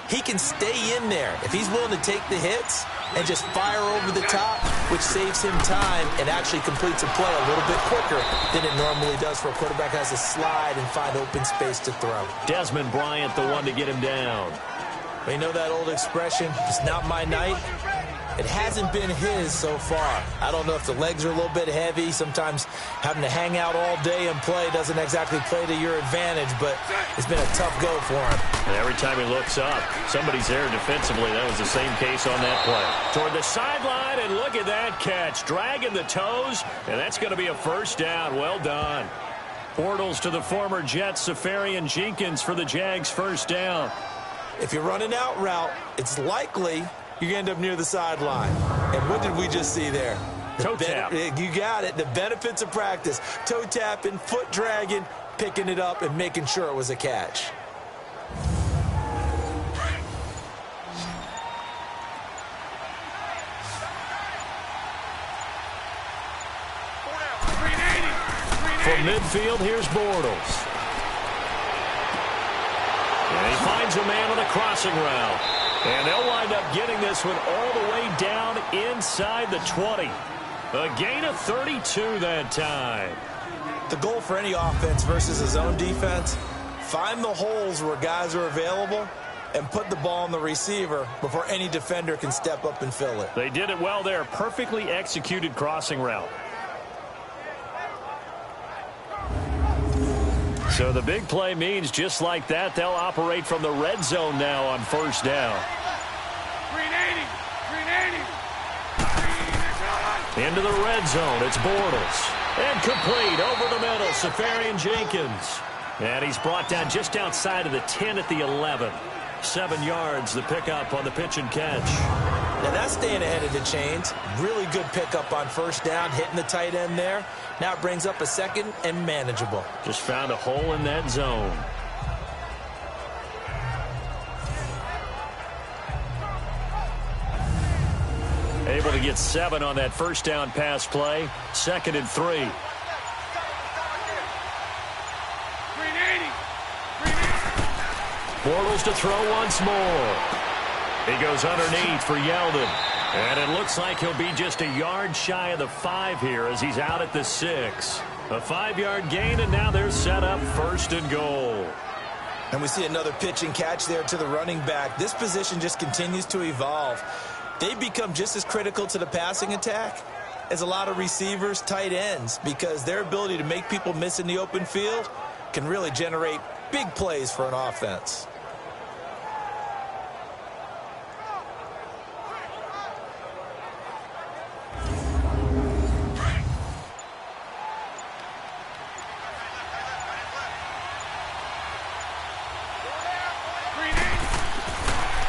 he can stay in there if he's willing to take the hits and just fire over the top, which saves him time and actually completes a play a little bit quicker than it normally does for a quarterback who has to slide and find open space to throw. Desmond Bryant, the one to get him down. Well, you know that old expression, it's not my night? It hasn't been his so far. I don't know if the legs are a little bit heavy. Sometimes having to hang out all day and play doesn't exactly play to your advantage, but it's been a tough go for him. And every time he looks up, somebody's there defensively. That was the same case on that play. Toward the sideline, and look at that catch. Dragging the toes, and that's going to be a first down. Well done. Bortles to the former Jets, Safarian Jenkins for the Jags' first down. If you're running out route, it's likely you're going to end up near the sideline. And what did we just see there? Toe tap. You got it. The benefits of practice. Toe tapping, foot dragging, picking it up, and making sure it was a catch. From midfield, here's Bortles. And he finds a man on a crossing route. And they'll wind up getting this one all the way down inside the 20. A gain of 32 that time. The goal for any offense versus his own defense, find the holes where guys are available and put the ball on the receiver before any defender can step up and fill it. They did it well there. Perfectly executed crossing route. So the big play means just like that, they'll operate from the red zone now on first down. 380. Into the red zone, it's Bortles. And complete over the middle, Safarian Jenkins. And he's brought down just outside of the 10 at the 11. 7 yards, the pickup on the pitch and catch. Now that's staying ahead of the chains. Really good pickup on first down, hitting the tight end there. Now it brings up a second and manageable. Just found a hole in that zone. Able to get 7 on that first down pass play. 2nd and 3. 380. Bortles to throw once more. He goes underneath for Yeldon. And it looks like he'll be just a yard shy of the 5 here as he's out at the 6. A 5-yard gain, and now they're set up 1st and goal. And we see another pitch and catch there to the running back. This position just continues to evolve. They become just as critical to the passing attack as a lot of receivers, tight ends, because their ability to make people miss in the open field can really generate big plays for an offense.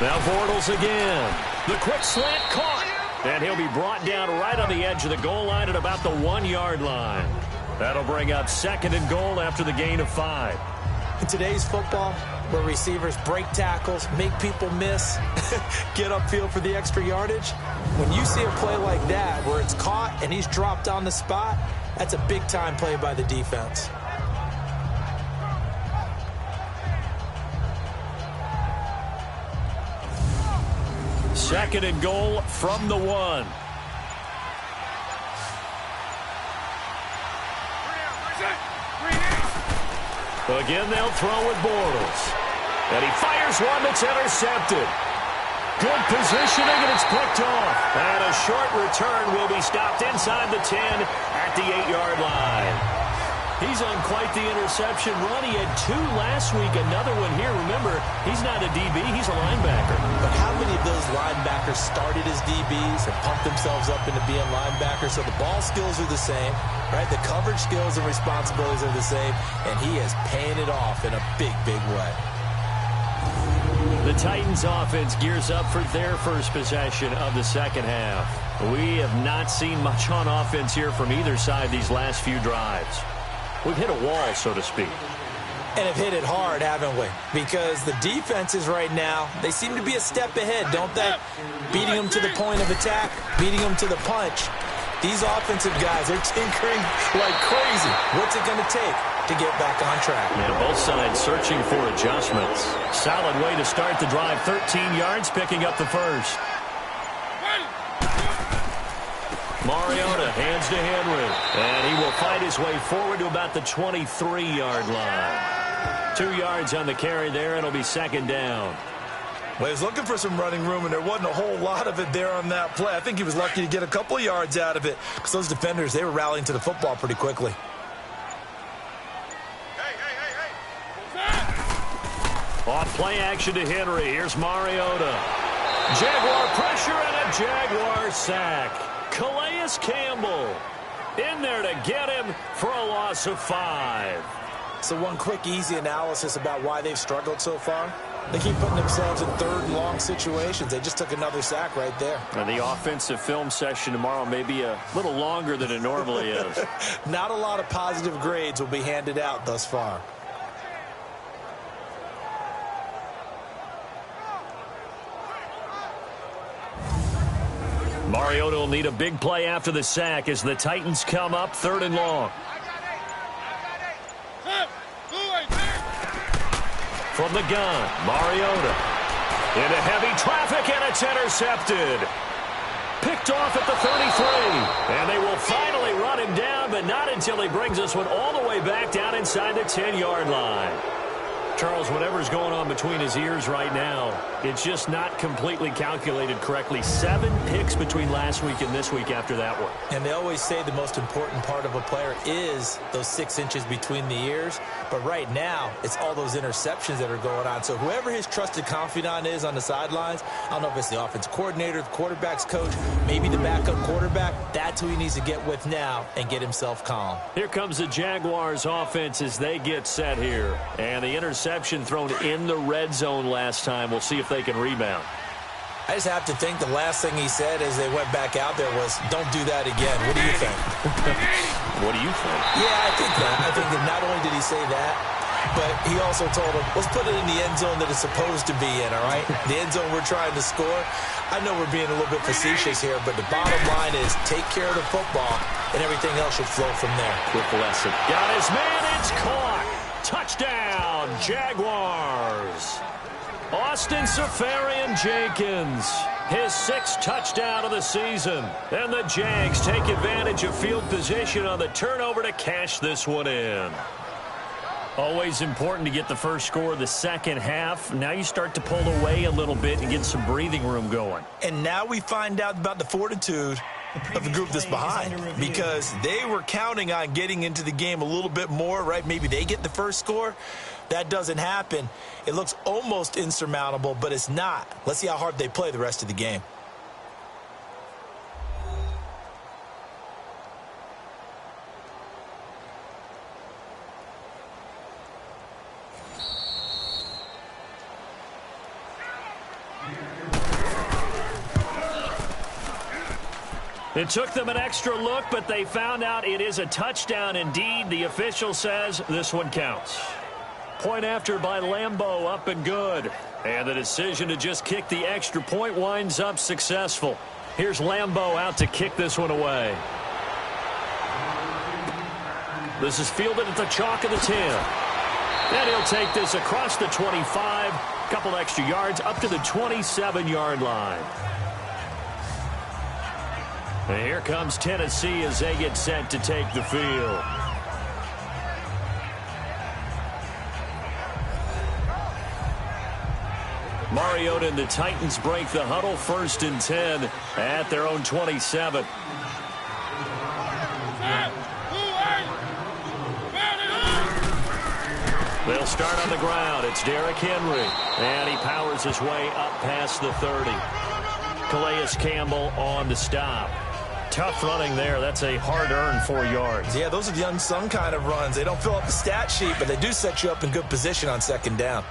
Now Bortles again. The quick slant caught. And he'll be brought down right on the edge of the goal line at about the 1-yard line. That'll bring up 2nd and goal after the gain of 5. In today's football, where receivers break tackles, make people miss, get upfield for the extra yardage, when you see a play like that where it's caught and he's dropped on the spot, that's a big-time play by the defense. Second and goal from the 1. Again, they'll throw with Bortles. And he fires one that's intercepted. Good positioning, and it's picked off. And a short return will be stopped inside the 10 at the 8-yard line. He's on quite the interception run. He had 2 last week, another one here. Remember, he's not a DB, he's a linebacker. But how many of those linebackers started as DBs and pumped themselves up into being linebackers? So the ball skills are the same, right? The coverage skills and responsibilities are the same, and he is paying it off in a big, big way. The Titans offense gears up for their first possession of the second half. We have not seen much on offense here from either side these last few drives. We've hit a wall, so to speak. And have hit it hard, haven't we? Because the defenses right now, they seem to be a step ahead, don't they? Beating them to the point of attack, beating them to the punch. These offensive guys, they're tinkering like crazy. What's it going to take? to get back on track. And both sides searching for adjustments. Solid way to start the drive. 13 yards, picking up the first. Mariota hands to Henry. And he will fight his way forward to about the 23-yard line. 2 yards on the carry there. It'll be second down. Well, he was looking for some running room, and there wasn't a whole lot of it there on that play. I think he was lucky to get a couple of yards out of it because those defenders, they were rallying to the football pretty quickly. On play action to Henry. Here's Mariota. Jaguar pressure and a Jaguar sack. Calais Campbell in there to get him for a loss of 5. So one quick, easy analysis about why they've struggled so far. They keep putting themselves in third and long situations. They just took another sack right there. And the offensive film session tomorrow may be a little longer than it normally is. Not a lot of positive grades will be handed out thus far. Mariota will need a big play after the sack as the Titans come up 3rd and long. From the gun, Mariota. Into heavy traffic, and it's intercepted. Picked off at the 33. And they will finally run him down, but not until he brings this one all the way back down inside the 10-yard line. Charles, whatever's going on between his ears right now, it's just not completely calculated correctly. 7 picks between last week and this week after that one. And they always say the most important part of a player is those 6 inches between the ears. But right now, it's all those interceptions that are going on. So whoever his trusted confidant is on the sidelines, I don't know if it's the offensive coordinator, the quarterback's coach, maybe the backup quarterback, that's who he needs to get with now and get himself calm. Here comes the Jaguars offense as they get set here. And the interception thrown in the red zone last time. We'll see if they can rebound. I just have to think the last thing he said as they went back out there was, don't do that again. What do you think? What do you think? Yeah, I think that. I think that not only did he say that, but he also told him, let's put it in the end zone that it's supposed to be in, all right? The end zone we're trying to score. I know we're being a little bit facetious here, but the bottom line is take care of the football, and everything else should flow from there. Quick lesson. Got his man. It's caught. Touchdown, Jaguars. Austin Safarian-Jenkins, his 6th touchdown of the season. And the Jags take advantage of field position on the turnover to cash this one in. Always important to get the first score of the second half. Now you start to pull away a little bit and get some breathing room going. And now we find out about the fortitude of the group that's behind, because they were counting on getting into the game a little bit more, right? Maybe they get the first score. That doesn't happen. It looks almost insurmountable, but it's not. Let's see how hard they play the rest of the game. It took them an extra look, but they found out it is a touchdown indeed. The official says this one counts. Point after by Lambeau, up and good. And the decision to just kick the extra point winds up successful. Here's Lambeau out to kick this one away. This is fielded at the chalk of the 10. And he'll take this across the 25, couple extra yards up to the 27-yard line. And here comes Tennessee as they get set to take the field. Mariota and the Titans break the huddle, 1st and 10 at their own 27. They'll start on the ground. It's Derrick Henry. And he powers his way up past the 30. Calais Campbell on the stop. Tough running there. That's a hard-earned 4 yards. Yeah, those are the unsung kind of runs. They don't fill up the stat sheet, but they do set you up in good position on 2nd down.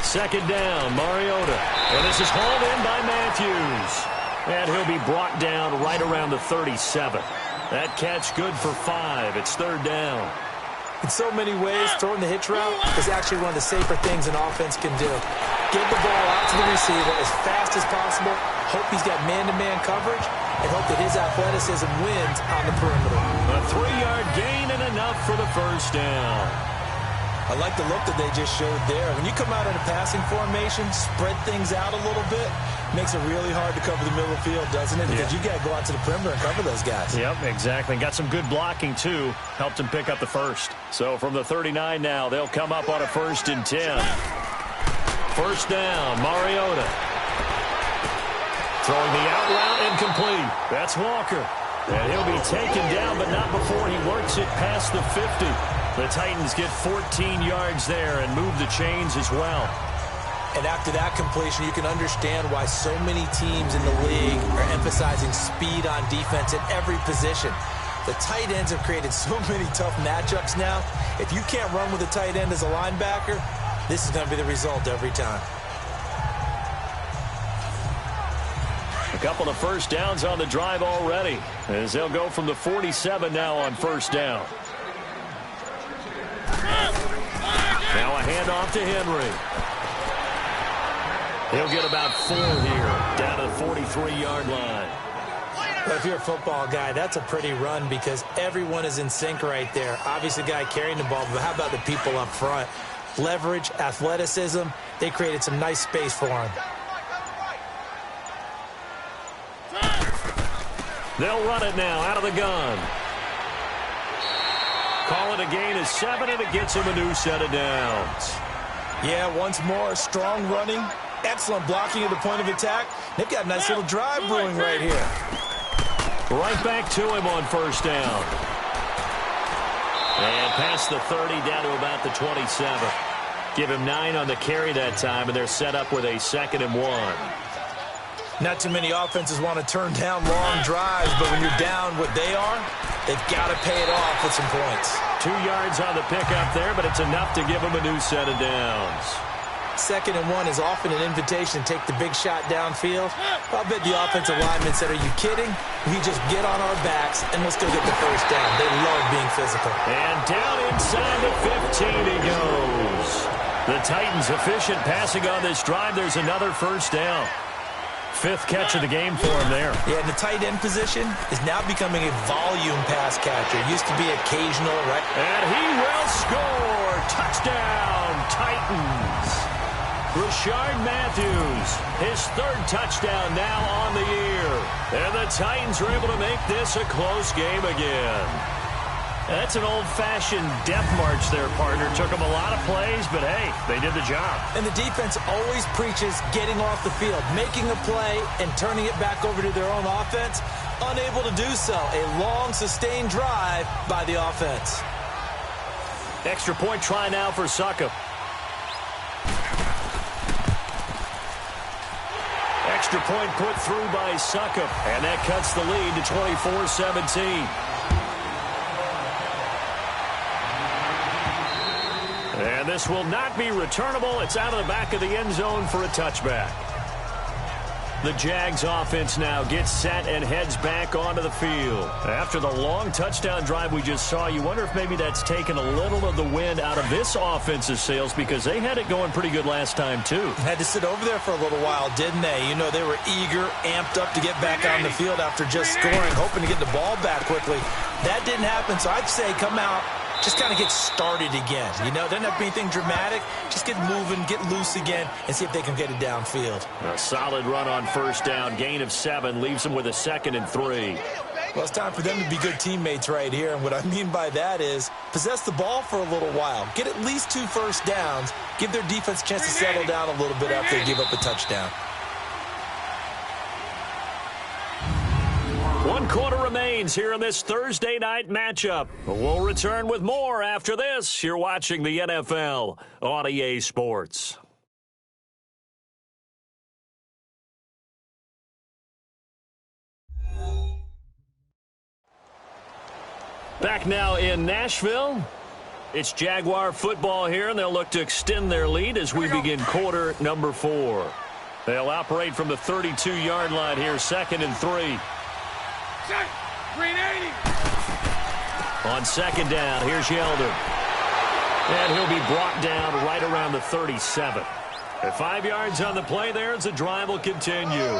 Second down, Mariota. And this is hauled in by Matthews. And he'll be brought down right around the 37. That catch good for 5. It's 3rd down. In so many ways, throwing the hitch route is actually one of the safer things an offense can do. Get the ball out to the receiver as fast as possible. Hope he's got man-to-man coverage, and hope that his athleticism wins on the perimeter. A 3-yard gain and enough for the first down. I like the look that they just showed there. When you come out in a passing formation, spread things out a little bit, makes it really hard to cover the middle of the field, doesn't it? Because you got to go out to the perimeter and cover those guys. Yep, exactly. Got some good blocking, too. Helped him pick up the first. So from the 39 now, they'll come up on a 1st and 10. First down, Mariota. Throwing the out route incomplete. That's Walker. And he'll be taken down, but not before he works it past the 50. The Titans get 14 yards there and move the chains as well. And after that completion, you can understand why so many teams in the league are emphasizing speed on defense at every position. The tight ends have created so many tough matchups now. If you can't run with a tight end as a linebacker, this is going to be the result every time. A couple of first downs on the drive already, as they'll go from the 47 now on first down. Now a handoff to Henry. He'll get about 4 here, down to the 43-yard line. But if you're a football guy, that's a pretty run because everyone is in sync right there. Obviously, the guy carrying the ball, but how about the people up front? Leverage, athleticism, they created some nice space for him. They'll run it now out of the gun. Call it a gain of 7, and it gets him a new set of downs. Yeah, once more, strong running, excellent blocking at the point of attack. They've got a nice little drive brewing right here. Right back to him on first down. And past the 30 down to about the 27. Give him 9 on the carry that time, and they're set up with a 2nd and 1. Not too many offenses want to turn down long drives, but when you're down what they are, they've got to pay it off with some points. 2 yards on the pickup there, but it's enough to give them a new set of downs. 2nd and 1 is often an invitation to take the big shot downfield. I bet the offensive linemen said, are you kidding? We just get on our backs and we'll still get the first down. They love being physical. And down inside the 15 he goes. The Titans efficient passing on this drive. There's another first down. 5th catch of the game for him there. Yeah, and the tight end position is now becoming a volume pass catcher. It used to be occasional, right? And he will score. Touchdown, Titans. Rashard Matthews, his 3rd touchdown now on the year. And the Titans are able to make this a close game again. That's an old-fashioned death march there, partner. Took them a lot of plays, but hey, they did the job. And the defense always preaches getting off the field, making a play, and turning it back over to their own offense. Unable to do so. A long, sustained drive by the offense. Extra point try now for Succop. Extra point put through by Succop, and that cuts the lead to 24-17. And this will not be returnable. It's out of the back of the end zone for a touchback. The Jags offense now gets set and heads back onto the field. After the long touchdown drive we just saw, you wonder if maybe that's taken a little of the wind out of this offense's sails because they had it going pretty good last time, too. Had to sit over there for a little while, didn't they? You know, they were eager, amped up to get back on the field after just scoring, hoping to get the ball back quickly. That didn't happen, so I'd say come out, just kind of get started again. You know, doesn't have to be anything dramatic. Just get moving, get loose again, and see if they can get it downfield. A solid run on first down. Gain of 7 leaves them with a 2nd and 3. Well, it's time for them to be good teammates right here. And what I mean by that is possess the ball for a little while. Get at least 2 first downs. Give their defense a chance to settle down a little bit after they give up a touchdown. 1 quarter remains here in this Thursday night matchup. We'll return with more after this. You're watching the NFL on EA Sports. Back now in Nashville. It's Jaguar football here, and they'll look to extend their lead as we begin quarter number 4. They'll operate from the 32-yard line here, 2nd and 3. On 2nd down, here's Yeldon. And he'll be brought down right around the 37. At 5 yards on the play there as the drive will continue.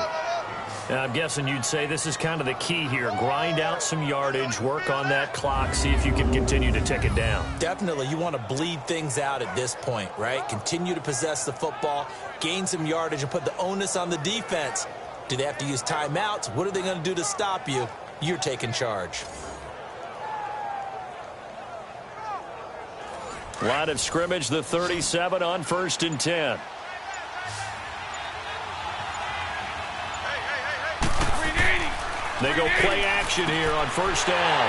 Now, I'm guessing you'd say this is kind of the key here. Grind out some yardage, work on that clock, see if you can continue to tick it down. Definitely. You want to bleed things out at this point, right? Continue to possess the football, gain some yardage, and put the onus on the defense. Do they have to use timeouts? What are they going to do to stop you? You're taking charge. Line of scrimmage, the 37 on 1st and 10. They go play action here on 1st down.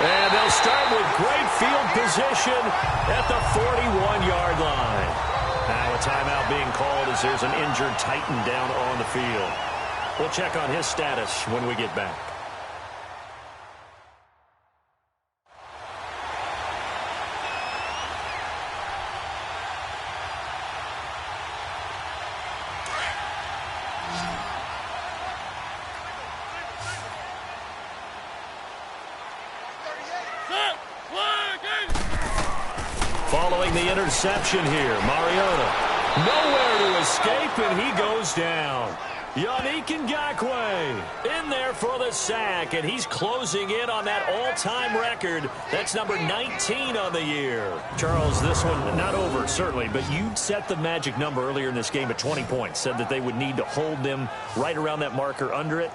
And they'll start with great field position at the 41-yard line. Now a timeout being called as there's an injured Titan down on the field. We'll check on his status when we get back. Following the interception here, Mariota nowhere to escape, and he goes down. Yannick Ngakoue in there for the sack, and he's closing in on that all-time record. That's number 19 on the year. Charles, this one not over, certainly, but you set the magic number earlier in this game at 20 points, said that they would need to hold them right around that marker under it.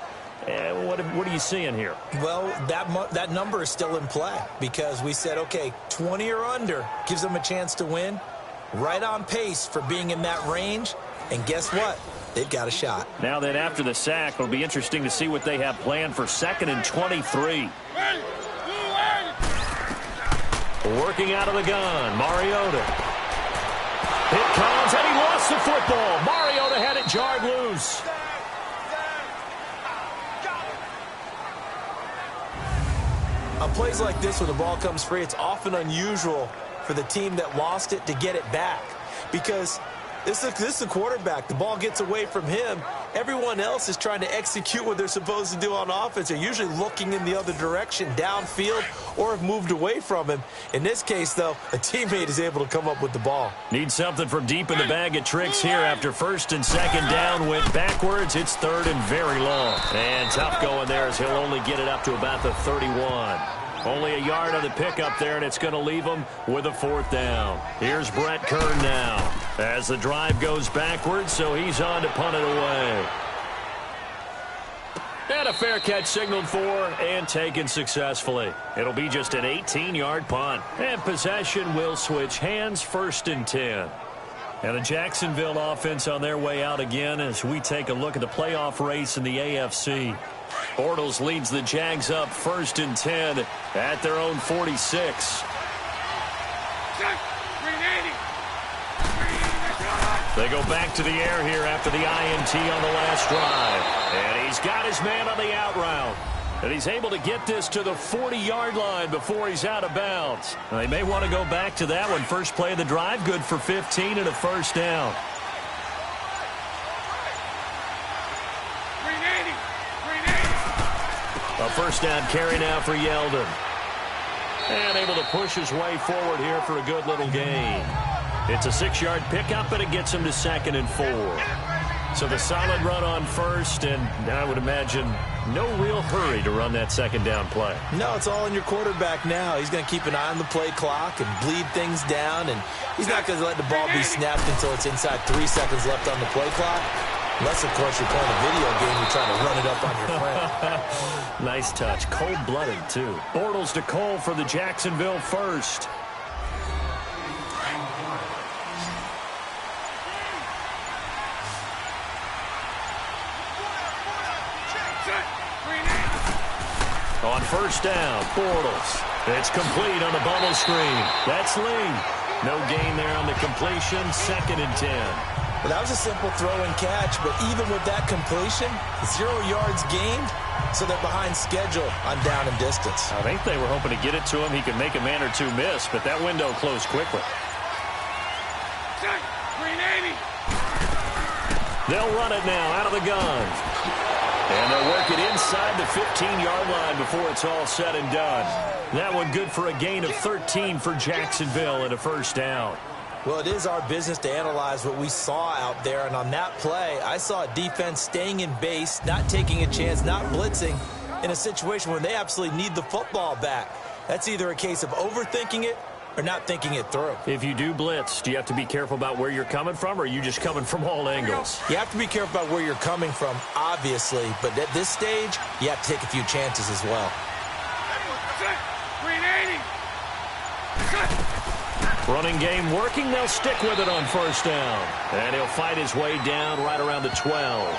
What are you seeing here? Well, that number is still in play because we said, okay, 20 or under gives them a chance to win. Right on pace for being in that range. And guess what? They've got a shot. Now then, after the sack, it'll be interesting to see what they have planned for 2nd and 23. Working out of the gun, Mariota. It comes, and he lost the football. Mariota had it jarred loose. On plays like this where the ball comes free, it's often unusual for the team that lost it to get it back because this is the quarterback. The ball gets away from him. Everyone else is trying to execute what they're supposed to do on offense. They're usually looking in the other direction, downfield, or have moved away from him. In this case, though, a teammate is able to come up with the ball. Need something from deep in the bag of tricks here after 1st and 2nd down. Went backwards. It's 3rd and very long. And tough going there as he'll only get it up to about the 31. Only a yard on the pickup there, and it's going to leave him with a 4th down. Here's Brett Kern now as the drive goes backwards, so he's on to punt it away. And a fair catch signaled for and taken successfully. It'll be just an 18-yard punt. And possession will switch hands, 1st and 10. And the Jacksonville offense on their way out again as we take a look at the playoff race in the AFC. Bortles leads the Jags up 1st and 10 at their own 46. They go back to the air here after the INT on the last drive. And he's got his man on the out route. And he's able to get this to the 40-yard line before he's out of bounds. Now, they may want to go back to that one. First play of the drive, good for 15 and a 1st down. A 1st down carry now for Yeldon. And able to push his way forward here for a good little gain. It's a 6-yard pickup, and it gets him to 2nd and 4. So the solid run on 1st, and I would imagine no real hurry to run that 2nd down play. No, it's all on your quarterback now. He's going to keep an eye on the play clock and bleed things down, and he's not going to let the ball be snapped until it's inside 3 seconds left on the play clock. Unless, of course, you're playing a video game, you're trying to run it up on your friend. Nice touch. Cold-blooded, too. Bortles to Cole for the Jacksonville 1st. On 1st down, Bortles. It's complete on the bubble screen. That's Lee. No gain there on the completion. 2nd and 10. Well, that was a simple throw and catch, but even with that completion, 0 yards gained, so they're behind schedule on down and distance. I think they were hoping to get it to him. He could make a man or two miss, but that window closed quickly. They'll run it now out of the gun. And they'll work it inside the 15-yard line before it's all said and done. That one good for a gain of 13 for Jacksonville and a 1st down. Well, it is our business to analyze what we saw out there, and on that play, I saw a defense staying in base, not taking a chance, not blitzing, in a situation where they absolutely need the football back. That's either a case of overthinking it or not thinking it through. If you do blitz, do you have to be careful about where you're coming from, or are you just coming from all angles? You have to be careful about where you're coming from, obviously, but at this stage, you have to take a few chances as well. Running game working. They'll stick with it on first down. And he'll fight his way down right around the 12.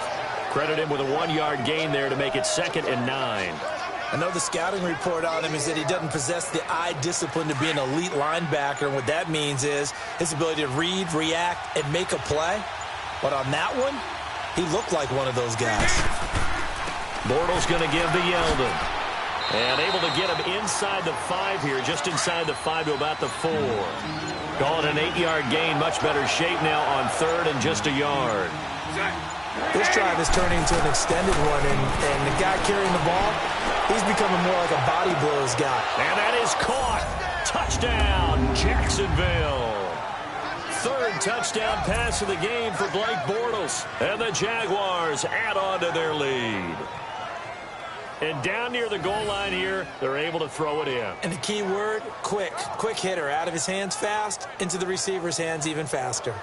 Credit him with a 1-yard gain there to make it 2nd and 9. I know the scouting report on him is that he doesn't possess the eye discipline to be an elite linebacker. And what that means is his ability to read, react, and make a play. But on that one, he looked like one of those guys. Bortles going to give to Yeldon. And able to get him inside the 5 here, just inside the 5 to about the 4. Call it an 8-yard gain, much better shape now on 3rd and just a yard. This drive is turning into an extended one, and the guy carrying the ball, he's becoming more like a body blows guy. And that is caught. Touchdown, Jacksonville. 3rd touchdown pass of the game for Blake Bortles. And the Jaguars add on to their lead. And down near the goal line here, they're able to throw it in. And the key word, quick. Quick hitter. Out of his hands fast, into the receiver's hands even faster.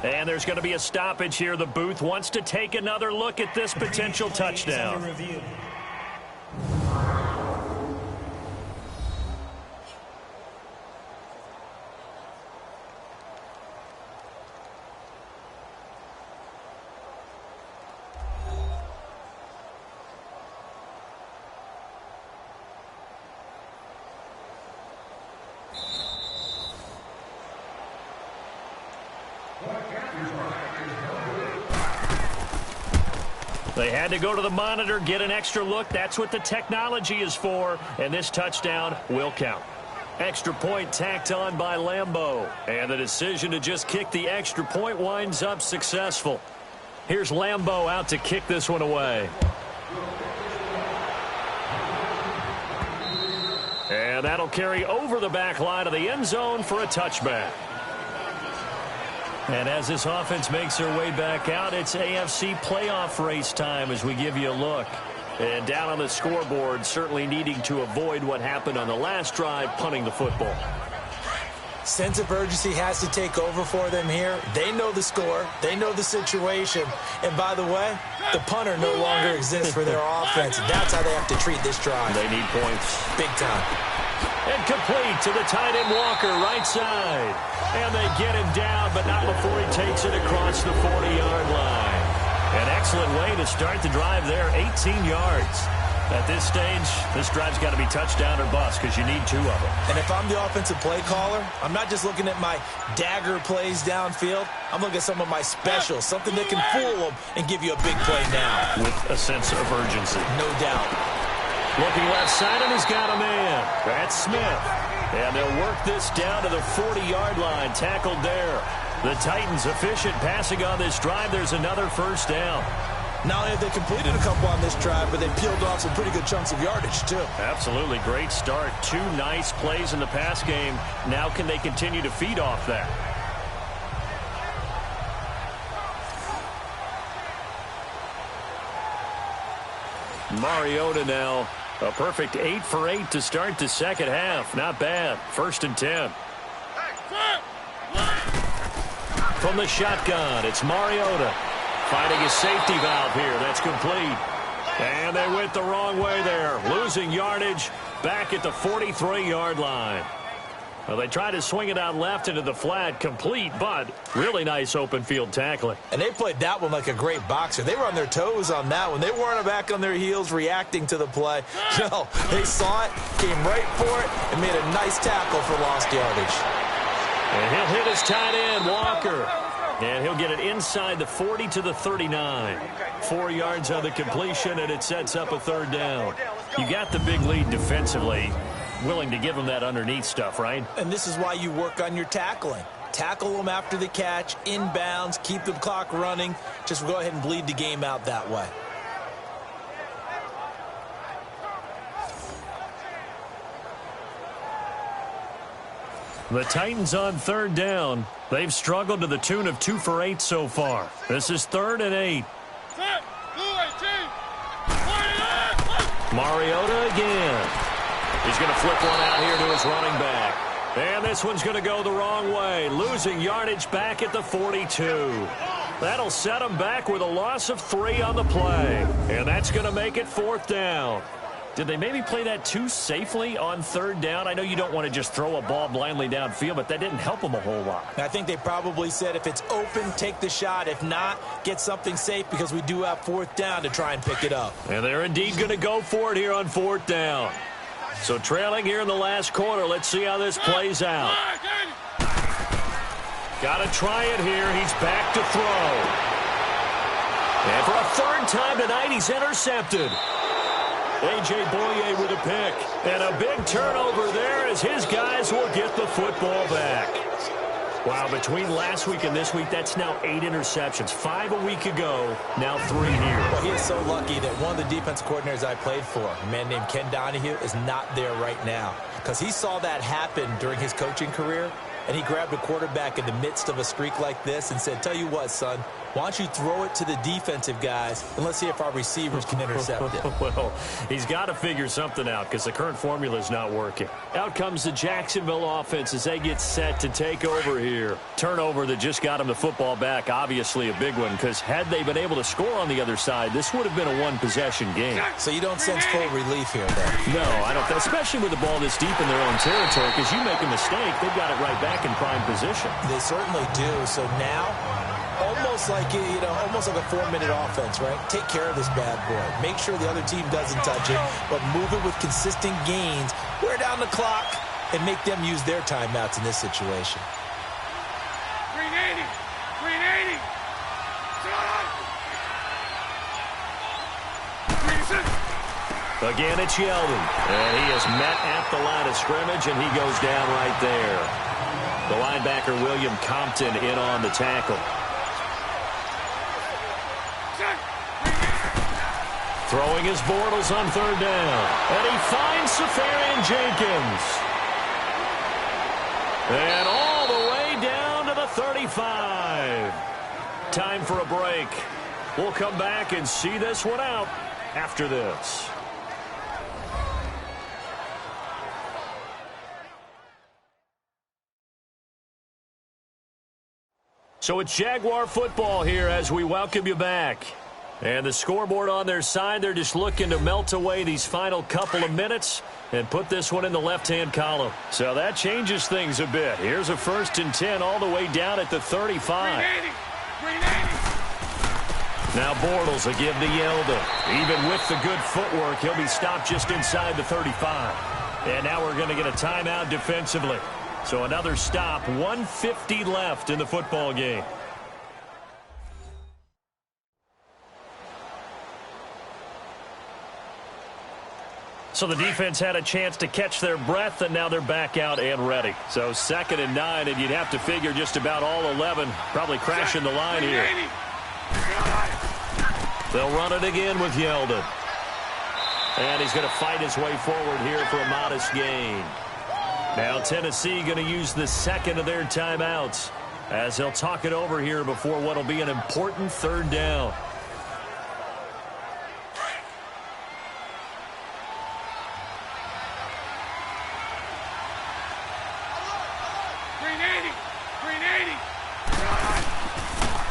And there's going to be a stoppage here. The booth wants to take another look at this potential touchdown. They had to go to the monitor, get an extra look. That's what the technology is for, and this touchdown will count. Extra point tacked on by Lambeau, and the decision to just kick the extra point winds up successful. Here's Lambeau out to kick this one away. And that'll carry over the back line of the end zone for a touchback. And as this offense makes their way back out, it's AFC playoff race time as we give you a look. And down on the scoreboard, certainly needing to avoid what happened on the last drive, punting the football. Sense of urgency has to take over for them here. They know the score. They know the situation. And by the way, the punter no longer exists for their offense. That's how they have to treat this drive. They need points. Big time. And complete to the tight end Walker, right side. And they get him down, but not before he takes it across the 40-yard line. An excellent way to start the drive there, 18 yards. At this stage, this drive's got to be touchdown or bust because you need 2 of them. And if I'm the offensive play caller, I'm not just looking at my dagger plays downfield. I'm looking at some of my specials, something that can fool them and give you a big play now. With a sense of urgency. No doubt. Looking left side, and he's got a man. That's Smith. And they'll work this down to the 40-yard line, tackled there. The Titans efficient passing on this drive. There's another first down. Not only have they completed a couple on this drive, but they peeled off some pretty good chunks of yardage, too. Absolutely. Great start. 2 nice plays in the pass game. Now can they continue to feed off that? Mariota now. A perfect 8 for 8 to start the second half. Not bad. 1st and 10. From the shotgun, it's Mariota. Finding a safety valve here. That's complete. And they went the wrong way there. Losing yardage back at the 43-yard line. Well, they tried to swing it out left into the flat, complete, but really nice open field tackling. And they played that one like a great boxer. They were on their toes on that one. They weren't back on their heels reacting to the play. No, they saw it, came right for it, and made a nice tackle for lost yardage. And he'll hit his tight end, Walker. And he'll get it inside the 40 to the 39. 4 yards on the completion, and it sets up a 3rd down. You got the big lead defensively. Willing to give them that underneath stuff, right? And this is why you work on your tackling. Tackle them after the catch, inbounds, keep the clock running. Just go ahead and bleed the game out that way. The Titans on third down. They've struggled to the tune of 2 for 8 so far. This is 3rd and 8. Mariota again. He's going to flip one out here to his running back. And this one's going to go the wrong way, losing yardage back at the 42. That'll set him back with a loss of 3 on the play. And that's going to make it 4th down. Did they maybe play that too safely on 3rd down? I know you don't want to just throw a ball blindly downfield, but that didn't help them a whole lot. I think they probably said if it's open, take the shot. If not, get something safe because we do have 4th down to try and pick it up. And they're indeed going to go for it here on 4th down. So trailing here in the last quarter. Let's see how this plays out. Got to try it here. He's back to throw. And for a 3rd time tonight, he's intercepted. A.J. Boye with a pick. And a big turnover there as his guys will get the football back. Wow, between last week and this week, that's now 8 interceptions. 5 a week ago, now 3 here. Well, he is so lucky that one of the defense coordinators I played for, a man named Ken Donahue, is not there right now. Because he saw that happen during his coaching career, and he grabbed a quarterback in the midst of a streak like this and said, tell you what, son, why don't you throw it to the defensive guys, and let's see if our receivers can intercept it. Well, he's got to figure something out because the current formula is not working. Out comes the Jacksonville offense as they get set to take over here. Turnover that just got him the football back, obviously a big one, because had they been able to score on the other side, this would have been a one-possession game. So you don't sense full relief here, though? No, I don't, especially with the ball this deep in their own territory, because you make a mistake, they've got it right back in prime position. They certainly do. So now, almost like a 4-minute offense, right? Take care of this bad boy. Make sure the other team doesn't touch it, but move it with consistent gains. Wear down the clock and make them use their timeouts in this situation. 380. 380. Again, it's Yeldon. And he is met at the line of scrimmage, and he goes down right there. The linebacker, William Compton, in on the tackle. Throwing his Bortles on 3rd down. And he finds Safarian Jenkins. And all the way down to the 35. Time for a break. We'll come back and see this one out after this. So it's Jaguar football here as we welcome you back. And the scoreboard on their side, they're just looking to melt away these final couple of minutes and put this one in the left-hand column. So that changes things a bit. Here's a 1st and 10 all the way down at the 35. 380. Now Bortles will give to Yeldon. Even with the good footwork, he'll be stopped just inside the 35. And now we're going to get a timeout defensively. So another stop, 1:50 left in the football game. So the defense had a chance to catch their breath, and now they're back out and ready. So 2nd and 9, and you'd have to figure just about all 11 probably crashing the line here. They'll run it again with Yeldon. And he's going to fight his way forward here for a modest gain. Now Tennessee going to use the 2nd of their timeouts as they'll talk it over here before what will be an important 3rd down.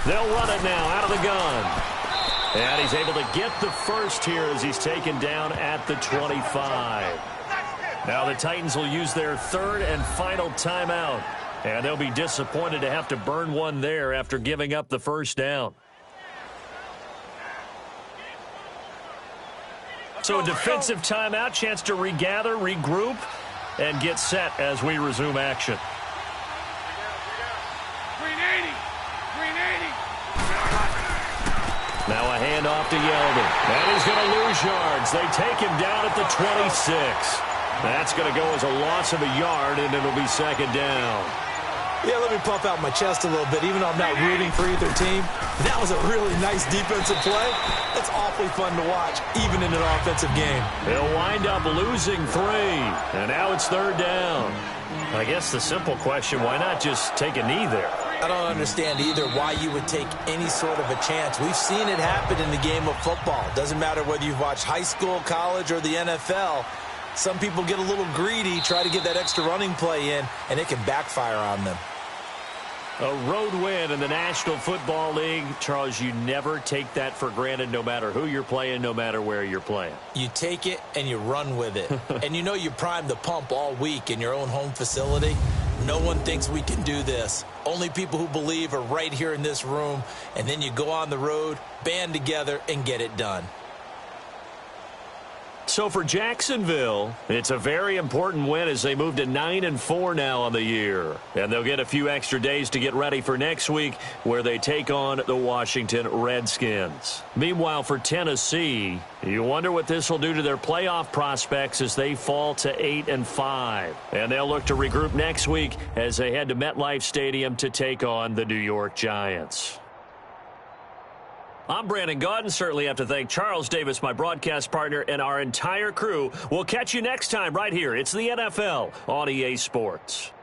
They'll run it now out of the gun. And he's able to get the first here as he's taken down at the 25. Now the Titans will use their 3rd and final timeout. And they'll be disappointed to have to burn one there after giving up the 1st down. So a defensive timeout, chance to regather, regroup, and get set as we resume action. 380. 380. Now a handoff to Yeldon. And he's going to lose yards. They take him down at the 26. That's going to go as a loss of a yard, and it'll be 2nd down. Yeah, let me puff out my chest a little bit, even though I'm not rooting for either team. That was a really nice defensive play. It's awfully fun to watch, even in an offensive game. They'll wind up losing 3, and now it's 3rd down. I guess the simple question, why not just take a knee there? I don't understand either why you would take any sort of a chance. We've seen it happen in the game of football. Doesn't matter whether you've watched high school, college, or the NFL. Some people get a little greedy, try to get that extra running play in, and it can backfire on them. A road win in the National Football League. Charles, you never take that for granted no matter who you're playing, no matter where you're playing. You take it and you run with it. And you know you primed the pump all week in your own home facility. No one thinks we can do this. Only people who believe are right here in this room. And then you go on the road, band together, and get it done. So for Jacksonville, it's a very important win as they move to 9-4 now on the year. And they'll get a few extra days to get ready for next week where they take on the Washington Redskins. Meanwhile, for Tennessee, you wonder what this will do to their playoff prospects as they fall to 8-5. And they'll look to regroup next week as they head to MetLife Stadium to take on the New York Giants. I'm Brandon Gaudin. Certainly have to thank Charles Davis, my broadcast partner, and our entire crew. We'll catch you next time right here. It's the NFL on EA Sports.